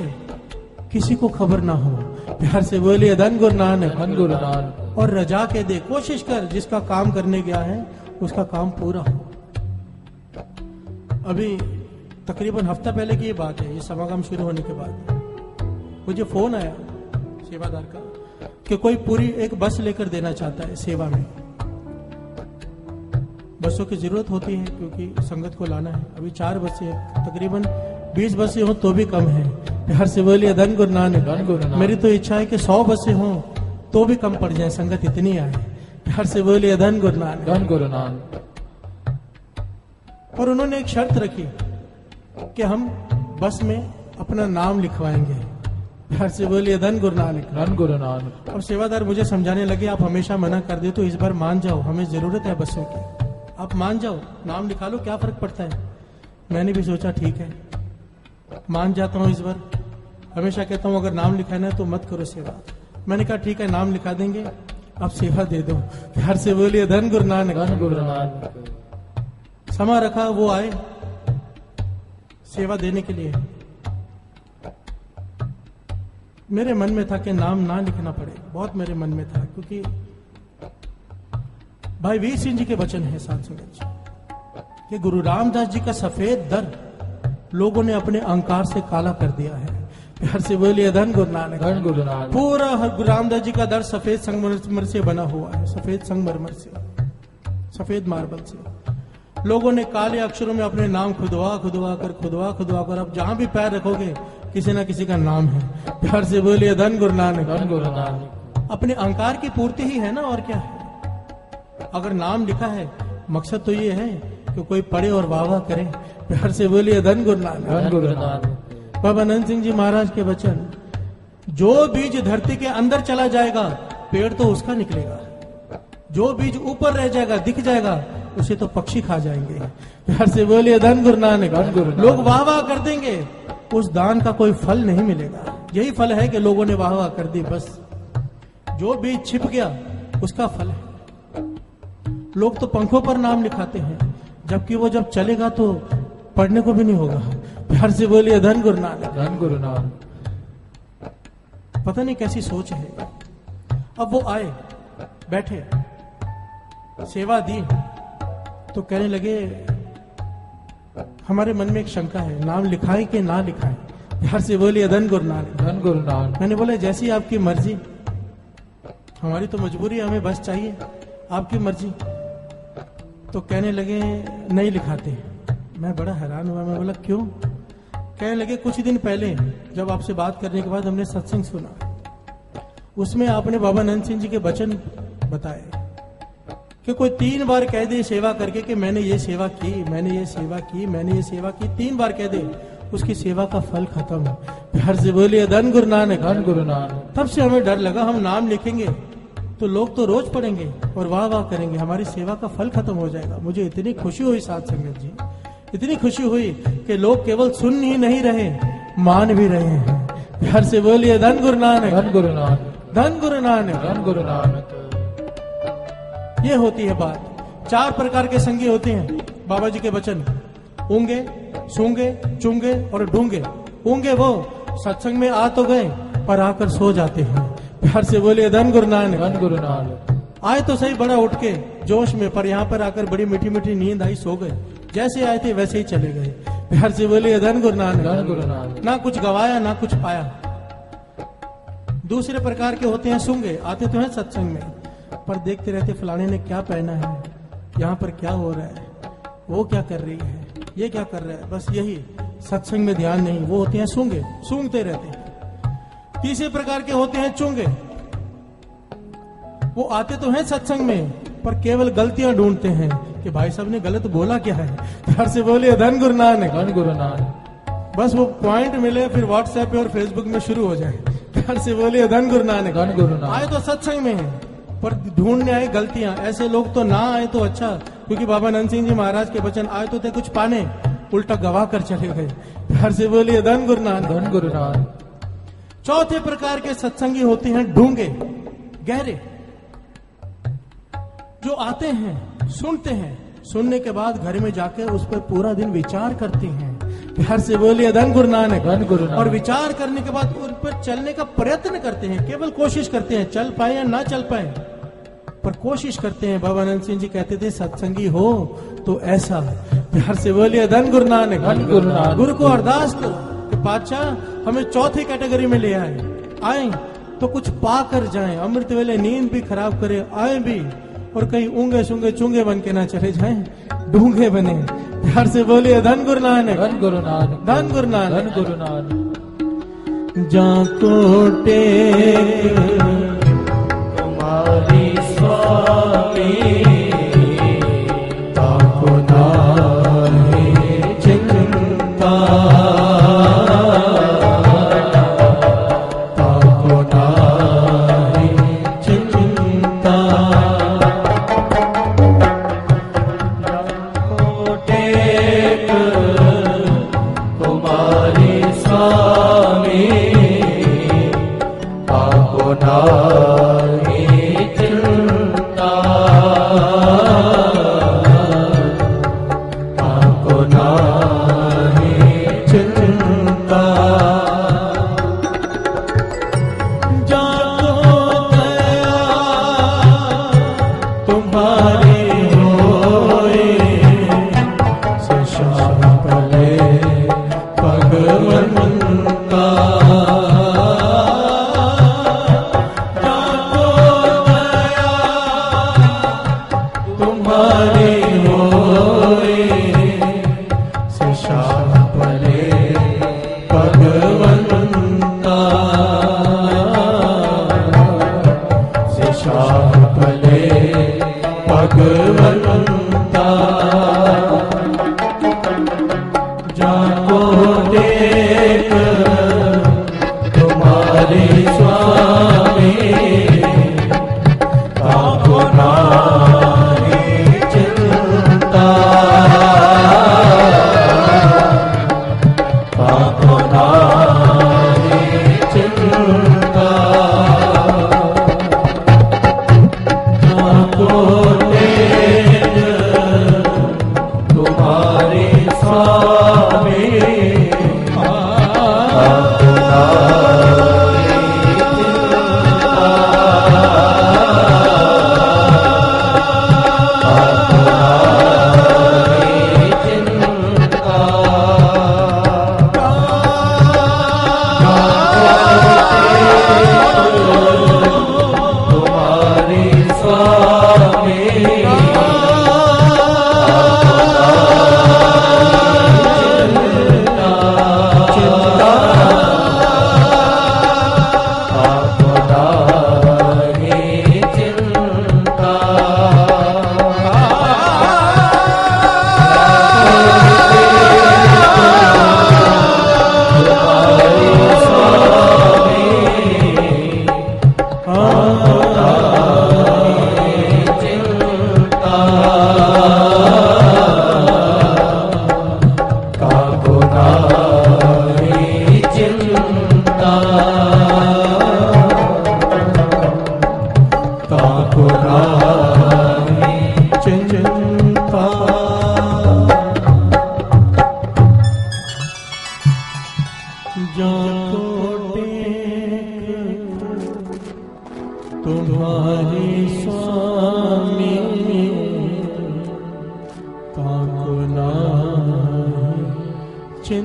किसी को खबर ना हो। प्यार से बोलिए धन गुरु नानक। धन गुरु नानक। और रजा के दे, कोशिश कर जिसका काम करने गया है उसका काम पूरा हो। अभी तकरीबन हफ्ता पहले की ये बात है, ये समागम शुरू होने के बाद मुझे फोन आया, सेवादार का, कि कोई पूरी एक बस लेकर देना चाहता है सेवा में। बसों की जरूरत होती है क्योंकि संगत को लाना है। अभी 4 बसें, तकरीबन 20 बसें हो तो भी कम है। प्यार से बोलिए धन गुरु नानक। मेरी तो इच्छा है कि 100 बसें हों तो भी कम पड़ जाए, संगत इतनी आए। प्यार से बोलिए धन गुरु नानक। धन गुरु नानक। और उन्होंने एक शर्त रखी कि हम बस में अपना नाम लिखवाएंगे। प्यार से बोलिए धन गुरु नानक। धन गुरु नानक। और सेवादार मुझे समझाने लगे, आप हमेशा मना कर दे तो इस बार मान जाओ, हमें जरूरत है बसों की, आप मान जाओ, नाम लिखा लो, क्या फर्क पड़ता है। मैंने भी सोचा ठीक है, मान जाता हूं इस बार। हमेशा कहता हूं अगर नाम लिखाना है तो मत करो सेवा। मैंने कहा ठीक है, नाम लिखा देंगे, आप सेवा दे दो। प्यार से बोलिए धन गुरु नानक। धन गुरु नानक। समा रखा, वो आए सेवा देने के लिए। मेरे मन में था कि नाम ना लिखना पड़े, बहुत मेरे मन में था, क्योंकि भाई वीर सिंह जी के वचन है साथ संगत जी कि गुरु रामदास जी का सफेद दर लोगों ने अपने अहंकार से काला कर दिया है। प्यार से बोलिए धन गुरु नानक। धन गुरु नानक। पूरा गुरु रामदास जी का दर सफेद संगमरमर से बना हुआ है, सफेद संगमरमर से, सफेद मार्बल से। लोगों ने काले अक्षरों में अपने नाम खुदवा कर अब जहां भी पैर रखोगे किसी ना किसी का नाम है। प्यार से बोलिए धन गुरु नानक। धन गुरु नानक। अपने अहंकार की पूर्ति ही है ना, और क्या है। अगर नाम लिखा है, मकसद तो ये है कि कोई पढ़े और वाह वाह करे। प्यार से बोलिए धन गुरु नानक। धन गुरु नानक। बाबा नंद सिंह जी महाराज के वचन, जो बीज धरती के अंदर चला जाएगा पेड़ तो उसका निकलेगा, जो बीज ऊपर रह जाएगा दिख जाएगा उसे तो पक्षी खा जाएंगे। प्यार से बोलिए धन गुरु नानक। लोग वाह वाह कर देंगे, उस दान का कोई फल नहीं मिलेगा। यही फल है कि लोगों ने वाह वाह कर दी, बस जो बीज छिप गया उसका फल है। लोग तो पंखों पर नाम लिखाते हैं, जबकि वो जब चलेगा तो पढ़ने को भी नहीं होगा। प्यार से बोलिए धन गुरु नानक। धन गुरु नानक। पता नहीं कैसी सोच है। अब वो आए, बैठे, सेवा दी तो कहने लगे हमारे मन में एक शंका है, नाम लिखाएं कि ना लिखाएं। प्यार से बोलिए धन गुरु नानक। धन गुरु नानक। मैंने बोला जैसी आपकी मर्जी, हमारी तो मजबूरी है, हमें बस चाहिए, आपकी मर्जी। तो कहने लगे नहीं लिखाते। मैं बड़ा हैरान हुआ, मैं बोला क्यों। कहने लगे कुछ दिन पहले जब आपसे बात करने के बाद हमने सत्संग सुना, उसमें आपने बाबा नंद सिंह जी के वचन बताए कि कोई 3 बार कह दे सेवा करके कि मैंने ये सेवा की, मैंने ये सेवा की, मैंने ये सेवा की, 3 बार कह दे, उसकी सेवा का फल खत्म है। प्यार से बोलिए धन गुरु नानक। धन गुरु नानक। तब से हमें डर लगा, हम नाम लिखेंगे तो लोग तो रोज पढ़ेंगे और वाह वाह करेंगे, हमारी सेवा का फल खत्म हो जाएगा। मुझे इतनी खुशी हुई साथ संगत जी, इतनी खुशी हुई कि लोग केवल सुन ही नहीं रहे, मान भी रहे हैं। प्यार से बोलिए धन गुरु नानक। धन गुरु नानक। धन गुरु नानक। धन गुरु नानक। ये होती है बात। 4 प्रकार के संगी होते हैं बाबा जी के वचन, ऊंगे, सूंगे, चुंगे और ढूंगे। ऊंगे वो सत्संग में आ तो गए पर आकर सो जाते हैं। प्यार से बोलिए धन गुरु नानक। धन गुरु नानक। आए तो सही बड़ा उठ के जोश में, पर यहाँ पर आकर बड़ी मीठी मीठी नींद आई, सो गए, जैसे आए थे वैसे ही चले गए। प्यार से बोलिए धन गुरु नानक। धन गुरु नानक। ना कुछ गवाया ना कुछ पाया। दूसरे प्रकार के होते हैं सूंगे, आते तो हैं सत्संग में पर देखते रहते फलाने ने क्या पहना है, यहाँ पर क्या हो रहा है, वो क्या कर रही है, ये क्या कर रहा है, बस यही, सत्संग में ध्यान नहीं। वो होते हैं सूंगे, सूंघते रहते हैं। तीसरे प्रकार के होते हैं चुंगे, वो आते तो हैं सत्संग में पर केवल गलतियां ढूंढते हैं कि भाई साहब ने गलत बोला क्या है। प्यार से बोलिए धन गुरु नानक। धन गुरु नानक। बस वो पॉइंट मिले फिर व्हाट्सएप पे और फेसबुक में शुरू हो जाए। प्यार से बोलिए धन गुरु नानक। धन गुरु नानक। आए तो सत्संग में है पर ढूंढने आए गलतियां। ऐसे लोग तो ना आए तो अच्छा, क्योंकि बाबा नंद सिंह जी महाराज के वचन, आए तो थे कुछ पाने, उल्टा गवा कर चले गए। प्यार से बोलिए धन गुरु नानक। धन गुरु नानक। चौथे प्रकार के सत्संगी होते हैं ढूंगे, गहरे, जो आते हैं, सुनते हैं, सुनने के बाद घर में जाकर उस पर पूरा दिन विचार करते हैं। प्यार से बोलिए धन गुरु नानक। धन गुरु नानक। और विचार करने के बाद उन पर चलने का प्रयत्न करते हैं, केवल कोशिश करते हैं, चल पाए या ना चल पाए पर कोशिश करते हैं। बाबा नंद सिंह जी कहते थे सत्संगी हो तो ऐसा। प्यार से बोलिए धन गुरु नानक। धन गुरु नानक। गुरु को अरदास करो कि बादशाह हमें चौथी कैटेगरी में ले आए तो कुछ पा कर जाए, अमृत वेले नींद भी खराब करे आए भी, और कहीं ऊंगे सूंगे चूंगे बन के ना चले जाएं, ढूंगे बने। प्यार से बोलिए धन गुरु नानक, धन गुरु नानक, धन गुरु नानक, धन गुरु नानक। जाको टेक तुम्हारी स्वामी, ताको नाहि चिंता, ताको नाहि चिंता। जाको टेक तुम्हारी स्वामी, ताको नाहि चिंता, ताको नाहि चिंता। जाको दया तुम्हारी होए, से श्याम पले भगवंता। जाको दया तुम्हारी होए, से श्याम पले भगवंता, से श्याम पले भगवंता। जाको टेक तुम्हारी स्वामी, ताको नाहि चिंता, ताको नाहि चिंता। जाको टेक तुम्हारी स्वामी, ताको नाहि चिंता, ताको नाहि चिंता। तुम्हारी स्वामी, तुम्हारी स्वामी, ताको नाहि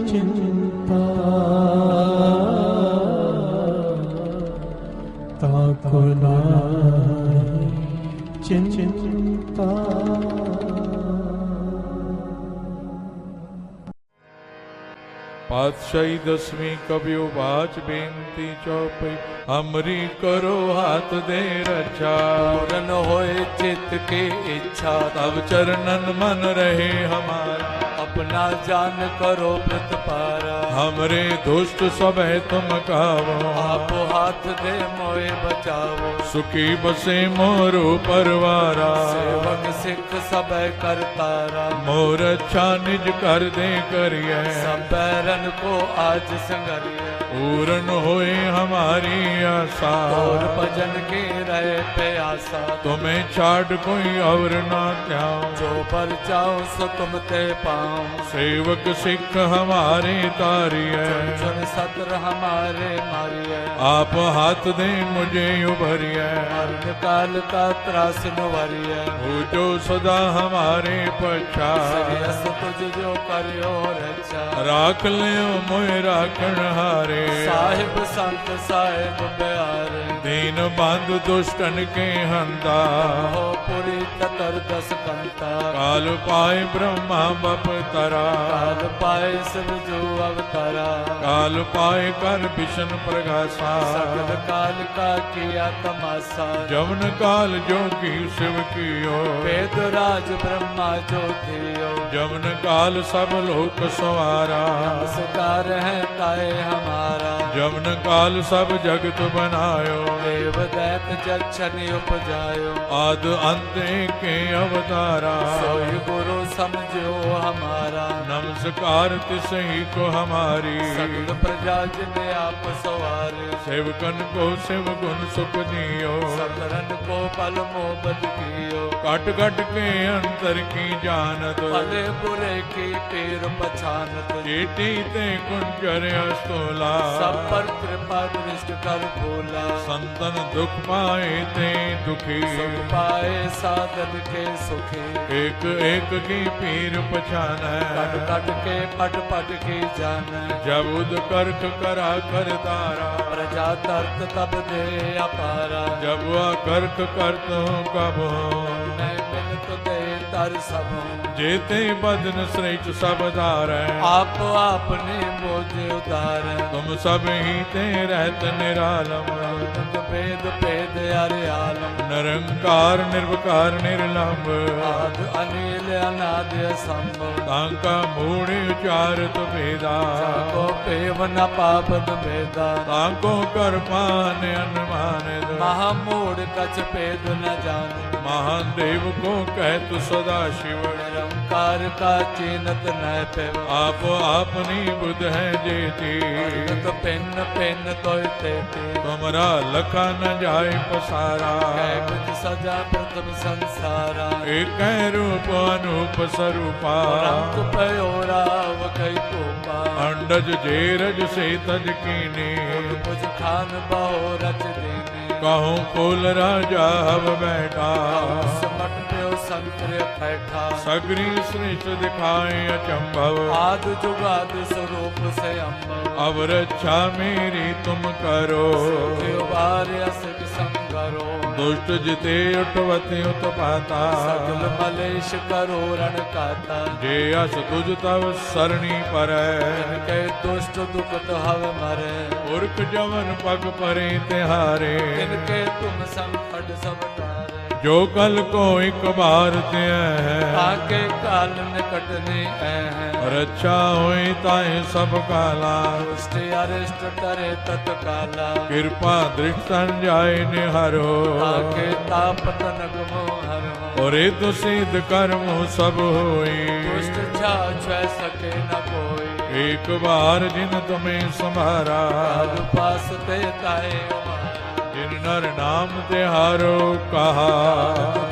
चिंता, ताको नाहि चिंता। पातशाही दसवीं कबियो बाच बेनती चौपई, हमरी करो हाथ दे रक्षा। पूरन होए चित्त के इच्छा, तब चरणन मन रहे हमारा। अपना जान करो प्रतिपारा। हमरे दुष्ट सब है तुम कावो, आप हाथ दे मोए बचावो। सुखी बसे मोरू परवारा। सेवक सिख सब करतारा, मोर अच्छा निज कर दे करिए। सब बैरन को आज संगरिए। पूर्ण होए हमारी आशा, और भजन के रहे प्यासा। तुम्हें छाड़ कोई और ना त्याओ, जो पर जाओ सो तुम ते पाओ। सेवक सिख हमारे तारिय, चुन सतर हमारे मारिय, आप हाथ दे मुझे उभरिय, मरण काल का त्रास नुवरिय, हो जो सदा हमारे पछा, सरियस तुझ जो करियो रक्षा, राख लियो मोय राखण हारे, साहिब संत साहिब प्यारे, दीन बंधु दुष्टन के हंता, हो पुरी ततर दस कंता, काल पाए ब्रह्मा बप तरा, काल पाए शिव जो अवतारा, काल पाए कर विष्णु प्रगासा, सकल काल का किया तमाशा, जवन काल जोगी शिव कियो, वेद राज ब्रह्मा जो थियो, जवन काल सब लोक सवारा, नमस्कार है ताए हमारा, जवन काल सब जगत बनायो, देव दैत जक्षनि उपजायो, आद अंत के अवतारा, सोई गुरु समझो हमारा, नमस्कार तिसही को हमारी, सकल प्रजा जिने आप सवारे, सेवकन को शिव गुण सुख दियो, सकरन को पल मोहब्बत कियो, कट कट के अंतर की जानत, भले बुरे की पीर पछानत, चेटी ते कुंजर अस्तोला, सब पर कृपा दृष्ट कर भोला, संतन दुख पाए ते दुखी, सुख पाए साधन के सुखी, एक एक की पीर पछान, कट कट के पट पट की जान, जब उद करख करा कर तारा, प्रजा तर्क तब दे अपारा, जब वह करख करत हूँ कब हूँ, मैं मिलत दे तर सब हूँ, जेते बदन श्रेष्ठ सब धार, आप आपने मोझे उदार, तुम सब ही ते रहत निरालम, तुम भेद भेद अरे आलम, निरंकार निर्विकार निर्लंब, आद अनिल अनाद असंभव, तांका मूढ़ उचारत भेदा, जाको पेव न पापद भेदा, तांको कर पान अनुमान, महामूढ़ कछ भेद न जान, महान देव को कहतु सदा शिव, निरंकार का चीनत न पेव, आप आपनी बुध है जेती, तो पिन पिन तो तेती, तुमरा लखा न जाए पसारा, कै कुछ सजा प्रथम संसारा, एक रूप अनूप स्वरूपा, रंग पयोराव कई कोपा, अंडज जेरज से तज कीनी, कुछ खान बहु रच देने, कहूँ कुल राजा हव बैठा, समट प्यो संकर बैठा, सगरी श्रेष्ठ दिखाए अचंभव, आद जुगाद स्वरूप से अम्बव, अब रक्षा मेरी तुम करो, असक संगरो, दुष्ट जिते उठवते उत्पाता, सकल मलेश करो रण काता, जे अस तुझ तव सरणी पर, इनके दुष्ट दुखत हव मरे, पुरख जवन पग परे तिहारे, इनके तुम संकट सब टारे, जो कल को एक बार ते है, आगे काल निकटने है, रक्षा होई ताए सब काला, दुष्ट अरिष्ट टरे तत्काला, कृपा दृष्ट जाय निहारो, आके तापत नगमो हरो, और तो सिद्ध कर्म सब होई, दुष्ट छा छह सके न कोई, एक बार जिन तुम्हें संभारा, पास ते ताए उमारा, जिन नर नाम तिहारो कहा,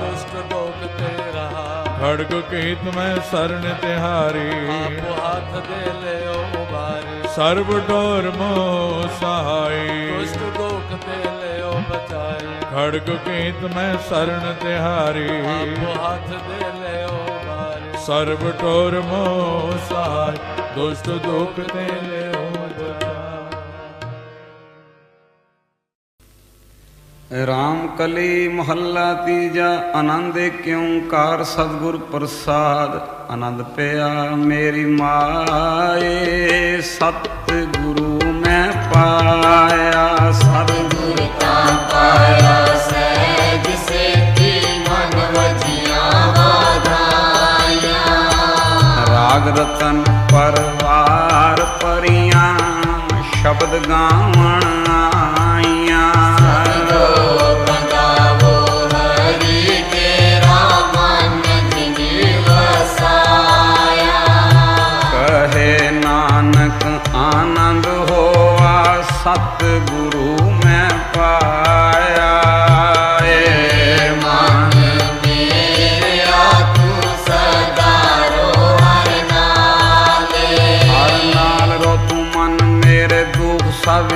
दुष्ट लोग ते रहा, खड़ग के तुम्हें शरण तिहारी, आपो हाथ दे ले उबारी, सर्व डोर मोह सहाय, दुष्ट लोग ते ले बचाई, खड़ग के तुम्हें शरण तिहारी, आपो हाथ दे ले उबारी, सर्व डोर मोह सहाय, दुष्ट दुख ते ले राम कली महला तीजा आनंद क्यों कार सतगुर प्रसाद आनंद पिया मेरी माए सतगुरु मैं पाया सतगुरु का पाया सहज से की मन वजिया वाधाया राग रतन परवार परियां शब्द गावण आइया आनंद होआ सतगुरु मैं पाया मन मेरा तू सदा रो हर नाम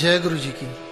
जय गुरु जी की।